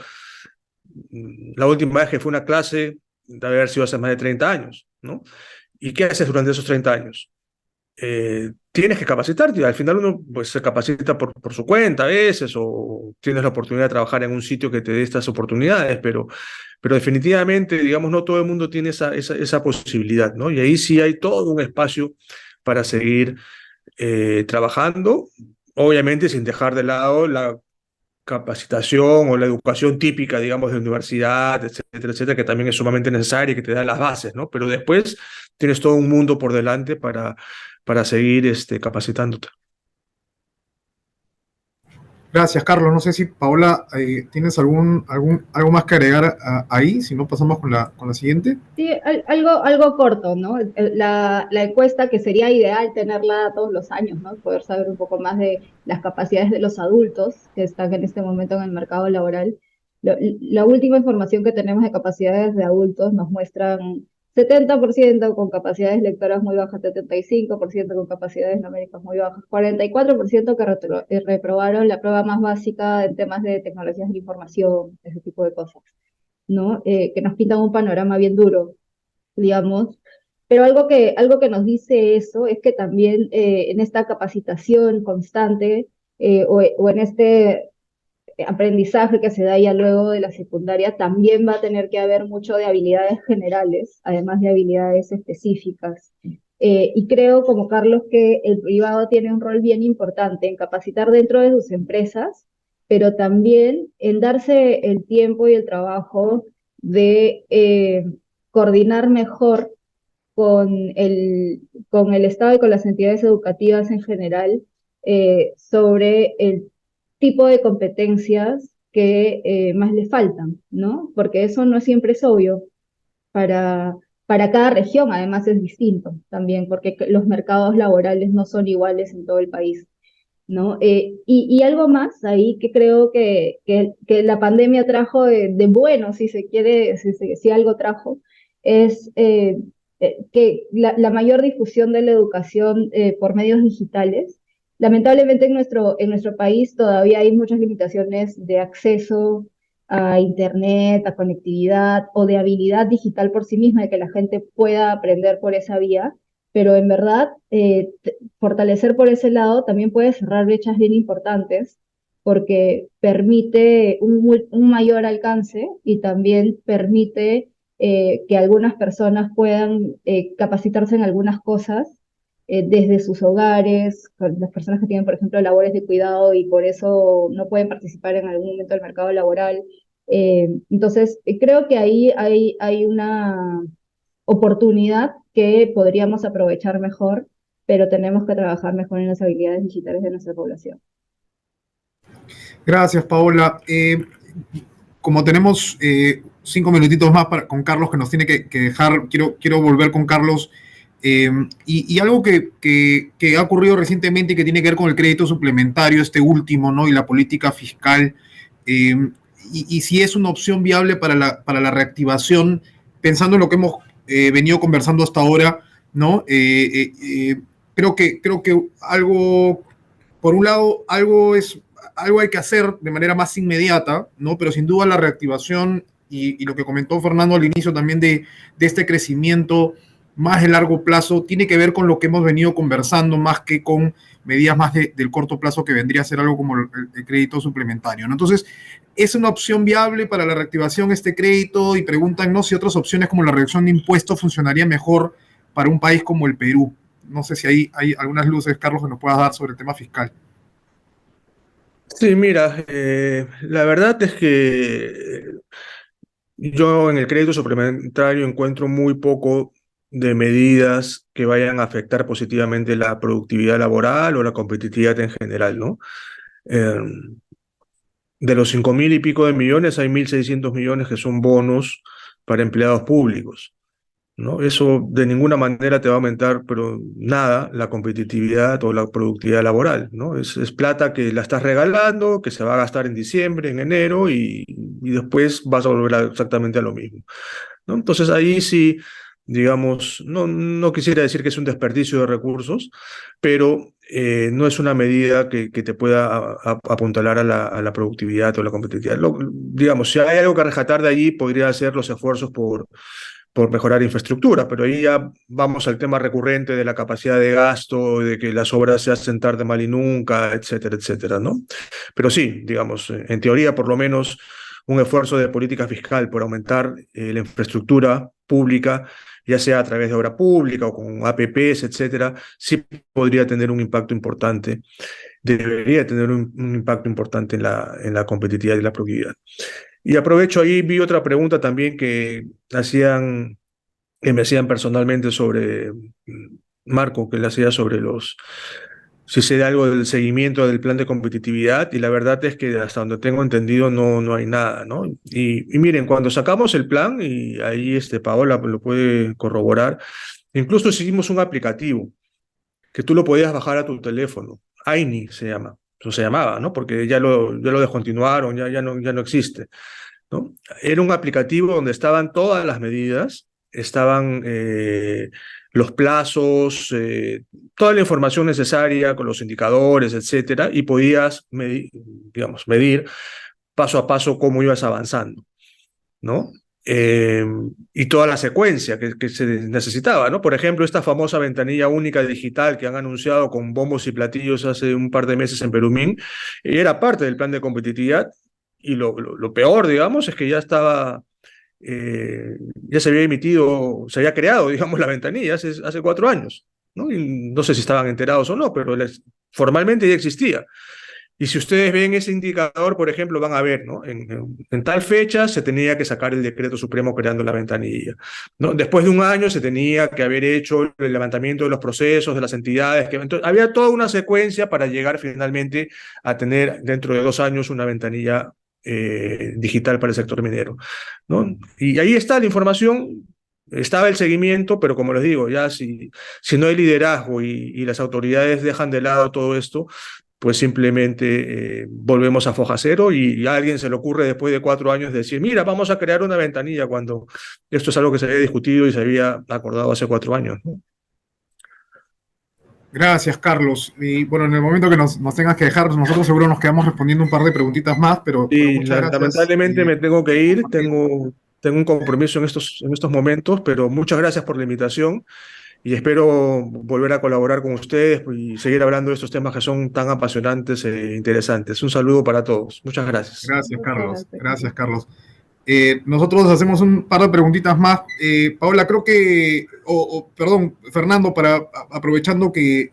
la última vez que fue una clase, de haber sido hace más de 30 años, ¿no? ¿Y qué haces durante esos 30 años? Tienes que capacitarte. Al final uno pues, se capacita por su cuenta a veces o tienes la oportunidad de trabajar en un sitio que te dé estas oportunidades, pero definitivamente, digamos, no todo el mundo tiene esa posibilidad, ¿no? Y ahí sí hay todo un espacio para seguir trabajando, obviamente sin dejar de lado la capacitación o la educación típica, digamos, de universidad, etcétera, etcétera, que también es sumamente necesaria y que te da las bases, ¿no? Pero después tienes todo un mundo por delante para seguir capacitándote. Gracias, Carlos. No sé si Paola, ¿tienes algo más que agregar ahí? Si no, pasamos con la siguiente. Sí, algo corto, ¿no? La encuesta que sería ideal tenerla todos los años, ¿no? Poder saber un poco más de las capacidades de los adultos que están en este momento en el mercado laboral. La última información que tenemos de capacidades de adultos nos muestran 70% con capacidades lectoras muy bajas, 75% con capacidades numéricas muy bajas, 44% que reprobaron la prueba más básica en temas de tecnologías de la información, ese tipo de cosas, ¿no? Que nos pintan un panorama bien duro, digamos. Pero algo que nos dice eso es que también en esta capacitación constante o en este aprendizaje que se da ya luego de la secundaria, también va a tener que haber mucho de habilidades generales, además de habilidades específicas. Y creo, como Carlos, que el privado tiene un rol bien importante en capacitar dentro de sus empresas, pero también en darse el tiempo y el trabajo de coordinar mejor con el Estado y con las entidades educativas en general sobre el tipo de competencias que más le faltan, ¿no? Porque eso no siempre es obvio. Para, para cada región, además, es distinto también, porque los mercados laborales no son iguales en todo el país, ¿no? Y algo más ahí que creo que la pandemia trajo de bueno, si se quiere, si algo trajo, es que la mayor difusión de la educación por medios digitales. Lamentablemente en nuestro país todavía hay muchas limitaciones de acceso a internet, a conectividad o de habilidad digital por sí misma, de que la gente pueda aprender por esa vía, pero en verdad fortalecer por ese lado también puede cerrar brechas bien importantes porque permite un mayor alcance y también permite que algunas personas puedan capacitarse en algunas cosas desde sus hogares, con las personas que tienen, por ejemplo, labores de cuidado y por eso no pueden participar en algún momento del mercado laboral. Entonces, creo que ahí hay una oportunidad que podríamos aprovechar mejor, pero tenemos que trabajar mejor en las habilidades digitales de nuestra población. Gracias, Paola. Como tenemos 5 minutitos más con Carlos que nos tiene que dejar, quiero volver con Carlos. Y algo que ha ocurrido recientemente y que tiene que ver con el crédito suplementario, este último, ¿no? Y la política fiscal, y si es una opción viable para la reactivación, pensando en lo que hemos venido conversando hasta ahora, ¿no? Creo que algo, por un lado, algo hay que hacer de manera más inmediata, ¿no? Pero sin duda la reactivación y lo que comentó Fernando al inicio también de este crecimiento más de largo plazo tiene que ver con lo que hemos venido conversando más que con medidas más del corto plazo que vendría a ser algo como el crédito suplementario, ¿no? Entonces, ¿es una opción viable para la reactivación este crédito? Y preguntan, ¿no? Si otras opciones como la reducción de impuestos funcionaría mejor para un país como el Perú. No sé si hay algunas luces, Carlos, que nos puedas dar sobre el tema fiscal. Sí, mira, la verdad es que yo en el crédito suplementario encuentro muy poco de medidas que vayan a afectar positivamente la productividad laboral o la competitividad en general, ¿no? Eh, de los 5.000 y pico de millones, hay 1.600 millones que son bonos para empleados públicos, ¿no? Eso de ninguna manera te va a aumentar, pero nada, la competitividad o la productividad laboral, ¿no? Es plata que la estás regalando, que se va a gastar en diciembre, en enero, y después vas a volver exactamente a lo mismo, ¿no? Entonces ahí sí, digamos, no quisiera decir que es un desperdicio de recursos, pero no es una medida que te pueda apuntalar a la productividad o la competitividad. Digamos, si hay algo que rescatar de allí, podría ser los esfuerzos por mejorar infraestructura, pero ahí ya vamos al tema recurrente de la capacidad de gasto, de que las obras se hacen tarde, mal y nunca, etcétera, etcétera, ¿no? Pero sí, digamos, en teoría, por lo menos, un esfuerzo de política fiscal por aumentar la infraestructura pública, ya sea a través de obra pública o con APPs, etcétera, sí podría tener un impacto importante, debería tener un impacto importante en la competitividad y la productividad. Y aprovecho ahí, vi otra pregunta también que me hacían personalmente sobre Marco, que le hacía sobre si se da algo del seguimiento del plan de competitividad, y la verdad es que hasta donde tengo entendido no hay nada, ¿no? Y miren, cuando sacamos el plan, y ahí Paola lo puede corroborar, incluso hicimos un aplicativo que tú lo podías bajar a tu teléfono, AINI se llama, o se llamaba, ¿no? Porque ya lo descontinuaron, ya no existe, ¿no? Era un aplicativo donde estaban todas las medidas estaban los plazos, toda la información necesaria con los indicadores, etcétera, y podías medir paso a paso cómo ibas avanzando, ¿no? Y toda la secuencia que se necesitaba, ¿no? Por ejemplo, esta famosa ventanilla única digital que han anunciado con bombos y platillos hace un par de meses en Perumín, era parte del plan de competitividad, y lo peor, digamos, es que ya estaba, ya se había emitido, se había creado, digamos, la ventanilla hace 4 años, ¿no? Y no sé si estaban enterados o no, pero formalmente ya existía. Y si ustedes ven ese indicador, por ejemplo, van a ver, ¿no? En tal fecha se tenía que sacar el decreto supremo creando la ventanilla, ¿no? Después de un año se tenía que haber hecho el levantamiento de los procesos, de las entidades. Entonces, había toda una secuencia para llegar finalmente a tener dentro de 2 años una ventanilla digital para el sector minero, ¿no? Y ahí está la información. Estaba el seguimiento, pero como les digo, ya si no hay liderazgo y las autoridades dejan de lado todo esto, pues simplemente volvemos a foja cero, y a alguien se le ocurre después de 4 años decir, mira, vamos a crear una ventanilla, cuando esto es algo que se había discutido y se había acordado hace 4 años, ¿no? Gracias, Carlos. Y bueno, en el momento que nos tengas que dejar, nosotros seguro nos quedamos respondiendo un par de preguntitas más, pero Y muchas gracias. lamentablemente me tengo que ir, tengo un compromiso en estos momentos, pero muchas gracias por la invitación. Y espero volver a colaborar con ustedes y seguir hablando de estos temas que son tan apasionantes e interesantes. Un saludo para todos. Muchas gracias. Gracias, Carlos. Gracias. Gracias, Carlos. Nosotros hacemos un par de preguntitas más. Paola, creo que, perdón, Fernando, aprovechando que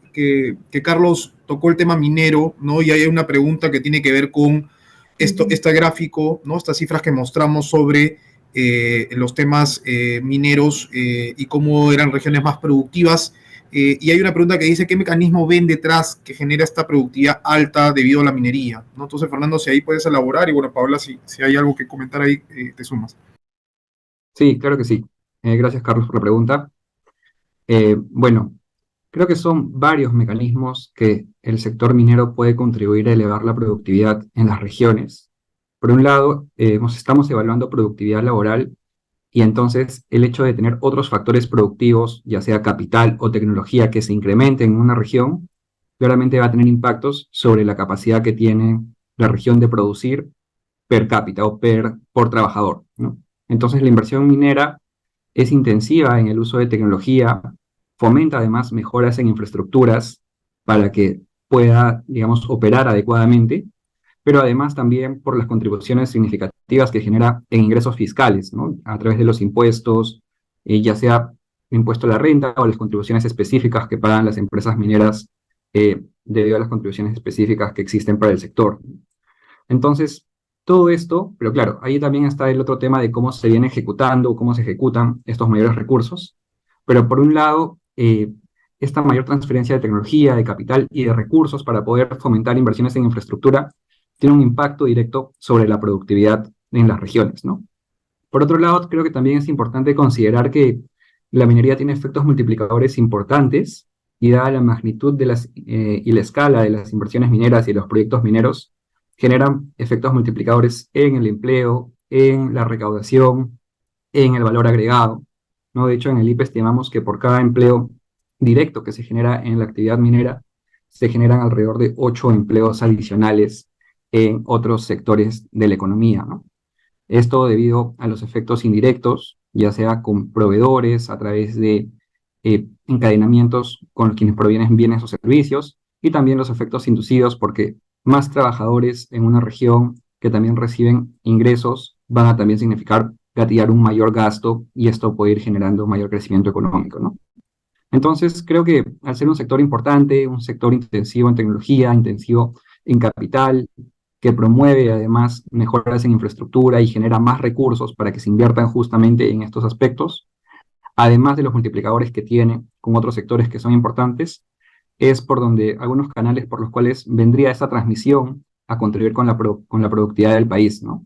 Carlos tocó el tema minero, ¿no? Y hay una pregunta que tiene que ver con este gráfico, ¿no? Estas cifras que mostramos sobre los temas mineros y cómo eran regiones más productivas. Y hay una pregunta que dice, ¿qué mecanismo ven detrás que genera esta productividad alta debido a la minería? ¿No? Entonces, Fernando, si ahí puedes elaborar, y bueno, Paola, si hay algo que comentar ahí, te sumas. Sí, claro que sí. Gracias, Carlos, por la pregunta. Bueno, creo que son varios mecanismos que el sector minero puede contribuir a elevar la productividad en las regiones. Por un lado, estamos evaluando productividad laboral, y entonces el hecho de tener otros factores productivos, ya sea capital o tecnología, que se incrementen en una región, claramente va a tener impactos sobre la capacidad que tiene la región de producir per cápita o por trabajador, ¿no? Entonces la inversión minera es intensiva en el uso de tecnología, fomenta además mejoras en infraestructuras para que pueda, digamos, operar adecuadamente, pero además también por las contribuciones significativas que genera en ingresos fiscales, ¿no? A través de los impuestos, ya sea impuesto a la renta o las contribuciones específicas que pagan las empresas mineras debido a las contribuciones específicas que existen para el sector. Entonces, todo esto, pero claro, ahí también está el otro tema de cómo se viene ejecutando, cómo se ejecutan estos mayores recursos. Pero por un lado, esta mayor transferencia de tecnología, de capital y de recursos para poder fomentar inversiones en infraestructura tiene un impacto directo sobre la productividad en las regiones, ¿no? Por otro lado, creo que también es importante considerar que la minería tiene efectos multiplicadores importantes, y dada la magnitud de y la escala de las inversiones mineras y los proyectos mineros, generan efectos multiplicadores en el empleo, en la recaudación, en el valor agregado, ¿no? De hecho, en el IPE estimamos que por cada empleo directo que se genera en la actividad minera, se generan alrededor de 8 empleos adicionales en otros sectores de la economía, ¿no? Esto debido a los efectos indirectos, ya sea con proveedores, a través de encadenamientos con quienes provienen bienes o servicios, y también los efectos inducidos porque más trabajadores en una región que también reciben ingresos van a también significar gatillar un mayor gasto, y esto puede ir generando mayor crecimiento económico, ¿no? Entonces, creo que al ser un sector importante, un sector intensivo en tecnología, intensivo en capital, que promueve además mejoras en infraestructura y genera más recursos para que se inviertan justamente en estos aspectos, además de los multiplicadores que tiene con otros sectores que son importantes, es por donde algunos canales por los cuales vendría esa transmisión a contribuir con la productividad del país, ¿no?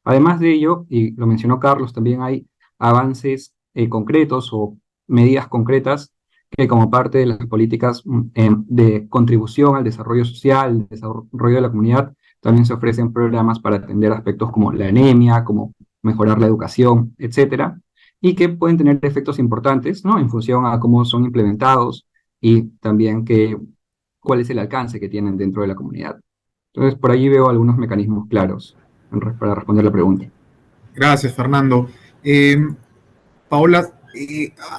Además de ello, y lo mencionó Carlos, también hay avances concretos o medidas concretas que, como parte de las políticas de contribución al desarrollo social, al desarrollo de la comunidad, también se ofrecen programas para atender aspectos como la anemia, como mejorar la educación, etcétera. y que pueden tener efectos importantes, ¿no? En función a cómo son implementados y también cuál es el alcance que tienen dentro de la comunidad. Entonces, por allí veo algunos mecanismos claros para responder la pregunta. Gracias, Fernando. Eh, Paola,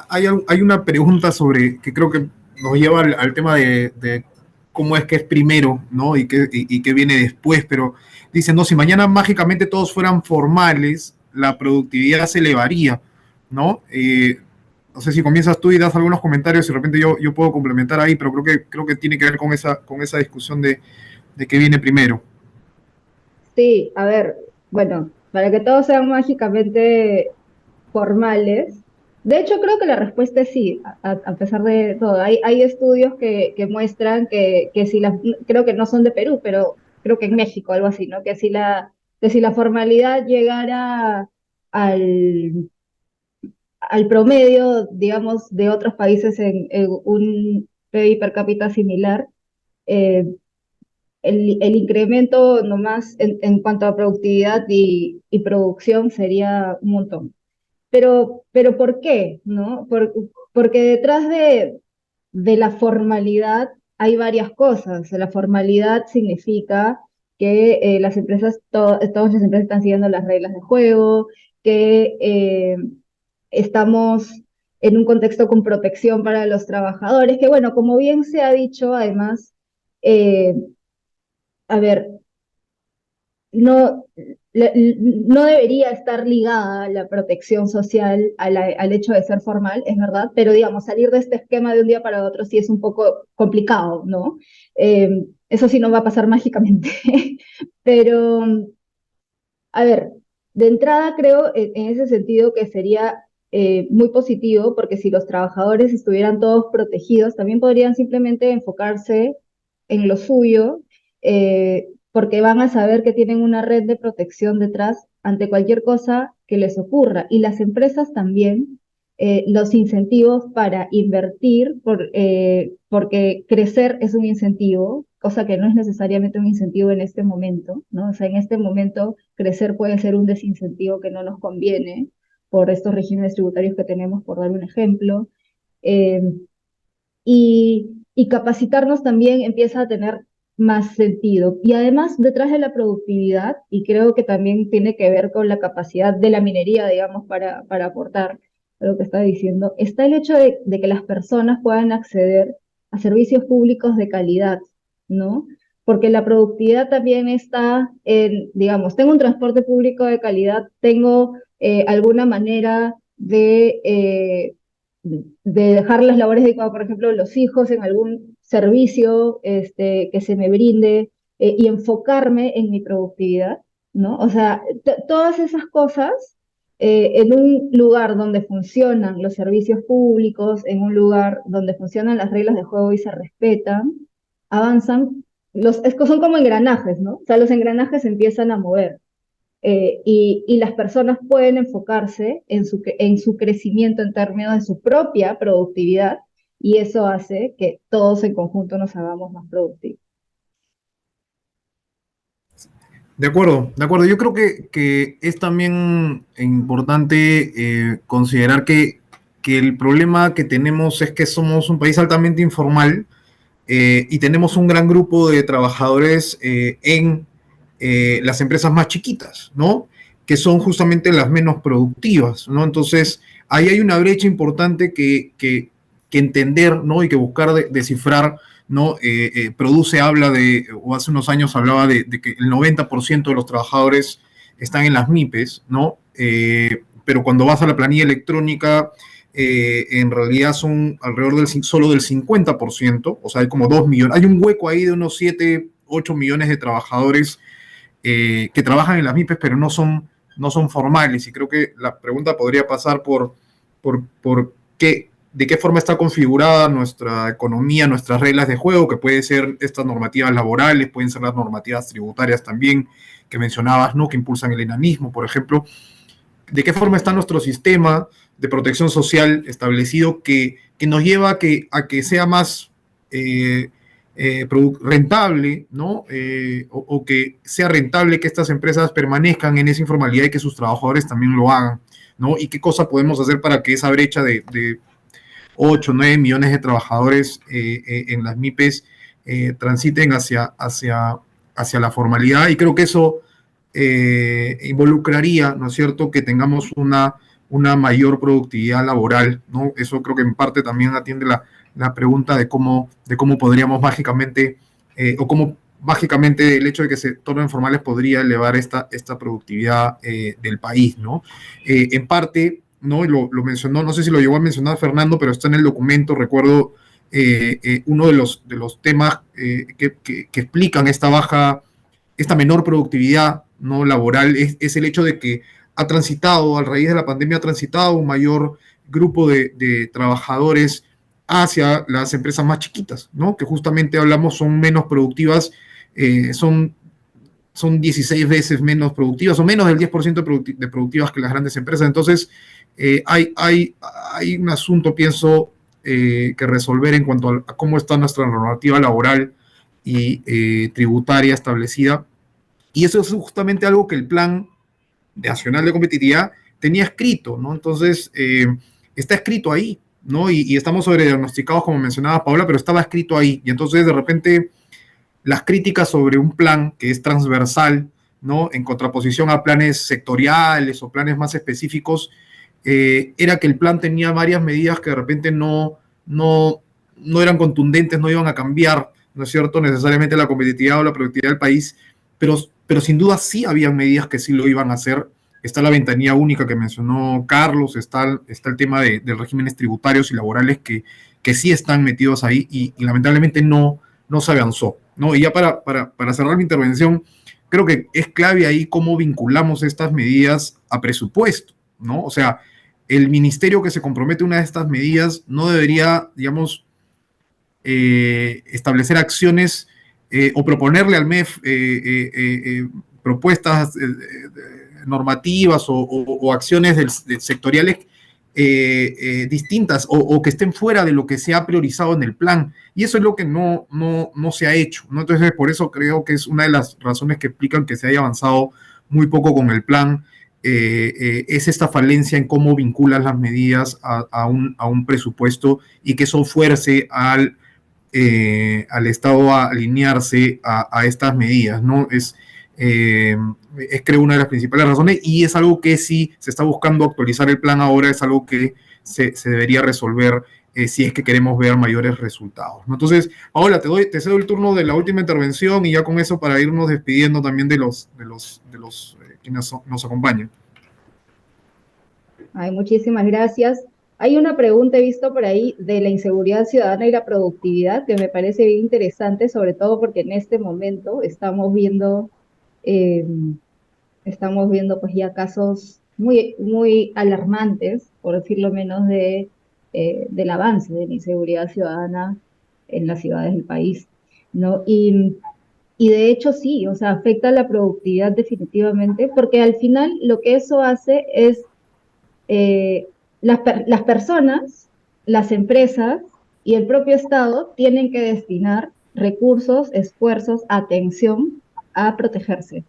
hay una pregunta sobre que creo que nos lleva al tema de cómo es que es primero, ¿no? Y qué viene después, pero dicen, no, si mañana mágicamente todos fueran formales, la productividad se elevaría, ¿no? No sé si comienzas tú y das algunos comentarios y de repente yo puedo complementar ahí, pero creo que tiene que ver con esa discusión de qué viene primero. Sí, a ver, bueno, para que todos sean mágicamente formales. De hecho, creo que la respuesta es sí, a pesar de todo. Hay estudios que muestran que si la, creo que no son de Perú, pero creo que en México, algo así, ¿no? Que si la formalidad llegara al, al promedio, digamos, de otros países en un PIB per cápita similar, eh, el incremento nomás en cuanto a productividad y producción sería un montón. Pero ¿por qué? ¿No? Porque detrás de la formalidad hay varias cosas. La formalidad significa que las empresas, todas las empresas están siguiendo las reglas de juego, que estamos en un contexto con protección para los trabajadores, que bueno, como bien se ha dicho, además, eh, a ver, no, no debería estar ligada la protección social al hecho de ser formal, es verdad, pero digamos, salir de este esquema de un día para otro sí es un poco complicado, ¿no? Eso sí no va a pasar mágicamente, pero, a ver, de entrada creo en ese sentido que sería muy positivo, porque si los trabajadores estuvieran todos protegidos, también podrían simplemente enfocarse en lo suyo, porque van a saber que tienen una red de protección detrás ante cualquier cosa que les ocurra. Y las empresas también, los incentivos para invertir, porque crecer es un incentivo, cosa que no es necesariamente un incentivo en este momento, ¿no? O sea, en este momento crecer puede ser un desincentivo que no nos conviene por estos regímenes tributarios que tenemos, por dar un ejemplo. Eh, y capacitarnos también empieza a tener más sentido. Y además, detrás de la productividad, y creo que también tiene que ver con la capacidad de la minería, digamos, para aportar a lo que está diciendo, está el hecho de que las personas puedan acceder a servicios públicos de calidad, ¿no? Porque la productividad también está en, digamos, tengo un transporte público de calidad, tengo alguna manera de dejar las labores de cuidado, por ejemplo, los hijos en algún servicio que se me brinde y enfocarme en mi productividad, ¿no? O sea, todas esas cosas en un lugar donde funcionan los servicios públicos, en un lugar donde funcionan las reglas de juego y se respetan, avanzan, son como engranajes, ¿no? O sea, los engranajes se empiezan a mover y las personas pueden enfocarse en su crecimiento en términos de su propia productividad y eso hace que todos en conjunto nos hagamos más productivos. De acuerdo, de acuerdo. Yo creo que es también importante considerar que el problema que tenemos es que somos un país altamente informal y tenemos un gran grupo de trabajadores en las empresas más chiquitas, ¿no? Que son justamente las menos productivas, ¿no? Entonces, ahí hay una brecha importante que entender, ¿no? Y que buscar descifrar, ¿no? Produce habla o hace unos años hablaba de que el 90% de los trabajadores están en las MIPES, ¿no? Pero cuando vas a la planilla electrónica, en realidad son alrededor solo del 50%, o sea, hay como 2 millones, hay un hueco ahí de unos 7, 8 millones de trabajadores que trabajan en las MIPES, pero no son formales, y creo que la pregunta podría pasar por de qué forma está configurada nuestra economía, nuestras reglas de juego, que pueden ser estas normativas laborales, pueden ser las normativas tributarias también, que mencionabas, ¿no? Que impulsan el enanismo, por ejemplo. ¿De qué forma está nuestro sistema de protección social establecido que nos lleva a que sea más rentable, ¿no? O que sea rentable que estas empresas permanezcan en esa informalidad y que sus trabajadores también lo hagan? ¿no? Y qué cosa podemos hacer para que esa brecha de 8, 9 millones de trabajadores en las MIPES transiten hacia la formalidad, y creo que eso involucraría, ¿no es cierto?, que tengamos una mayor productividad laboral, ¿no? Eso creo que en parte también atiende la pregunta de cómo podríamos mágicamente, o cómo mágicamente el hecho de que se tornen formales podría elevar esta productividad del país, ¿no? En parte, ¿no? Lo mencionó, no sé si lo llegó a mencionar Fernando, pero está en el documento, recuerdo, uno de los temas que explican esta menor productividad, ¿no?, laboral, es el hecho de que a raíz de la pandemia, ha transitado un mayor grupo de trabajadores hacia las empresas más chiquitas, ¿no?, que justamente hablamos son menos productivas, son 16 veces menos productivas, o menos del 10% de productivas que las grandes empresas. Entonces, hay un asunto, pienso, que resolver en cuanto a cómo está nuestra normativa laboral y tributaria establecida. Y eso es justamente algo que el Plan Nacional de Competitividad tenía escrito, ¿no? Entonces, está escrito ahí, ¿no? Y estamos sobrediagnosticados, como mencionaba Paola, pero estaba escrito ahí. Y entonces, de repente, las críticas sobre un plan que es transversal, ¿no?, en contraposición a planes sectoriales o planes más específicos, era que el plan tenía varias medidas que de repente no eran contundentes, no iban a cambiar, ¿no es cierto?, necesariamente la competitividad o la productividad del país, pero sin duda sí había medidas que sí lo iban a hacer. Está la ventanilla única que mencionó Carlos, está el tema de regímenes tributarios y laborales que sí están metidos ahí y lamentablemente no se avanzó, ¿no? Y ya para cerrar mi intervención, creo que es clave ahí cómo vinculamos estas medidas a presupuesto, ¿no? O sea, el ministerio que se compromete a una de estas medidas no debería, digamos, establecer acciones o proponerle al MEF propuestas normativas o acciones sectoriales distintas o que estén fuera de lo que se ha priorizado en el plan. Y eso es lo que no se ha hecho, ¿no? Entonces, por eso creo que es una de las razones que explican que se haya avanzado muy poco con el plan. Es esta falencia en cómo vinculan las medidas a un presupuesto y que eso fuerce al Estado a alinearse a estas medidas, ¿no? Creo una de las principales razones, y es algo que si se está buscando actualizar el plan ahora, es algo que se debería resolver si es que queremos ver mayores resultados, ¿no? Entonces, Paola, te cedo el turno de la última intervención y ya con eso para irnos despidiendo también de los quienes nos acompañan. Ay, muchísimas gracias. Hay una pregunta, he visto por ahí, de la inseguridad ciudadana y la productividad, que me parece bien interesante, sobre todo porque en este momento eh, estamos viendo pues ya casos muy, muy alarmantes, por decirlo menos, del avance de la inseguridad ciudadana en las ciudades del país, ¿no? Y de hecho sí, o sea, afecta la productividad definitivamente, porque al final lo que eso hace es eh, las personas, las empresas y el propio Estado tienen que destinar recursos, esfuerzos, atención a protegerse,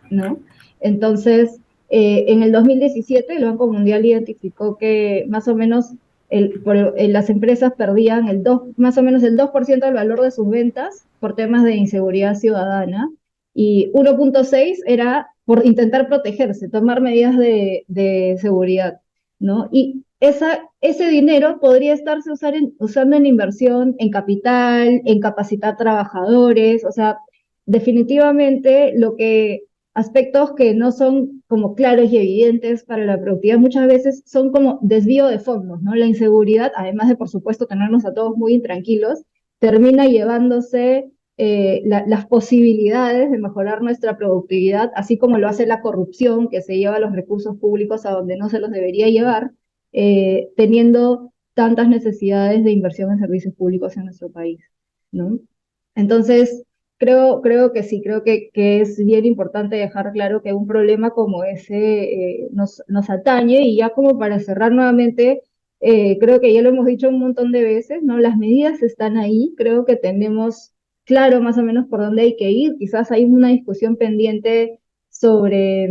¿no? Entonces, en el 2017 el Banco Mundial identificó que más o menos las empresas perdían más o menos el 2% del valor de sus ventas por temas de inseguridad ciudadana, y 1,6 era por intentar protegerse, tomar medidas de seguridad, ¿no? Y ese dinero podría estarse usando en inversión, en capital, en capacitar trabajadores, o sea, definitivamente aspectos que no son como claros y evidentes para la productividad muchas veces son como desvío de fondos, ¿no? La inseguridad, además de por supuesto tenernos a todos muy intranquilos, termina llevándose las posibilidades de mejorar nuestra productividad, así como lo hace la corrupción, que se lleva los recursos públicos a donde no se los debería llevar, teniendo tantas necesidades de inversión en servicios públicos en nuestro país, ¿no? Entonces, creo que sí, creo que es bien importante dejar claro que un problema como ese nos atañe, y ya como para cerrar nuevamente, creo que ya lo hemos dicho un montón de veces, ¿no? Las medidas están ahí, creo que tenemos claro más o menos por dónde hay que ir, quizás hay una discusión pendiente sobre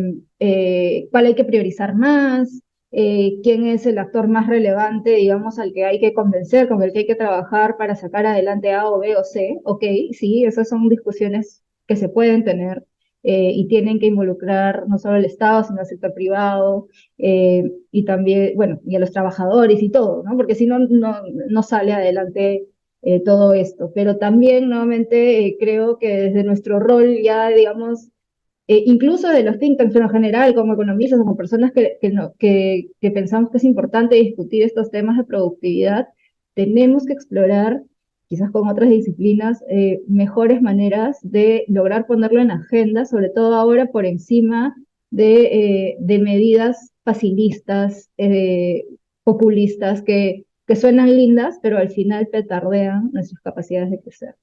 cuál hay que priorizar más, quién es el actor más relevante, digamos, al que hay que convencer, con el que hay que trabajar para sacar adelante A o B o C. Ok, sí, esas son discusiones que se pueden tener y tienen que involucrar no solo al Estado, sino al sector privado y también, bueno, y a los trabajadores y todo, ¿no? Porque si no, no sale adelante todo esto. Pero también, nuevamente, creo que desde nuestro rol ya, digamos, incluso de los think tanks en general, como economistas, como personas que pensamos que es importante discutir estos temas de productividad, tenemos que explorar, quizás con otras disciplinas, mejores maneras de lograr ponerlo en agenda, sobre todo ahora por encima de medidas facilistas, populistas, que suenan lindas, pero al final petardean nuestras capacidades de crecer,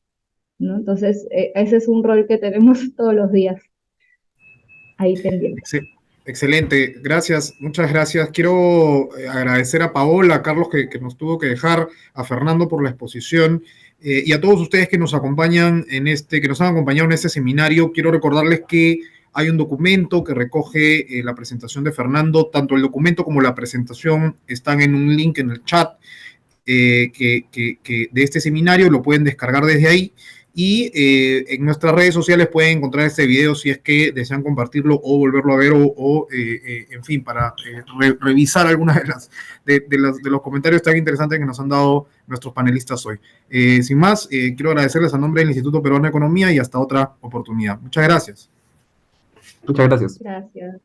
¿no? Entonces, ese es un rol que tenemos todos los días ahí pendiente. Excelente, gracias, muchas gracias. Quiero agradecer a Paola, a Carlos que nos tuvo que dejar, a Fernando por la exposición y a todos ustedes que nos acompañan que nos han acompañado en este seminario. Quiero recordarles que hay un documento que recoge la presentación de Fernando. Tanto el documento como la presentación están en un link en el chat de este seminario, lo pueden descargar desde ahí. Y en nuestras redes sociales pueden encontrar este video si es que desean compartirlo o volverlo a ver en fin, para revisar algunas de los comentarios tan interesantes que nos han dado nuestros panelistas hoy. Sin más, quiero agradecerles a nombre del Instituto Peruano de Economía y hasta otra oportunidad. Muchas gracias. Muchas gracias. Gracias.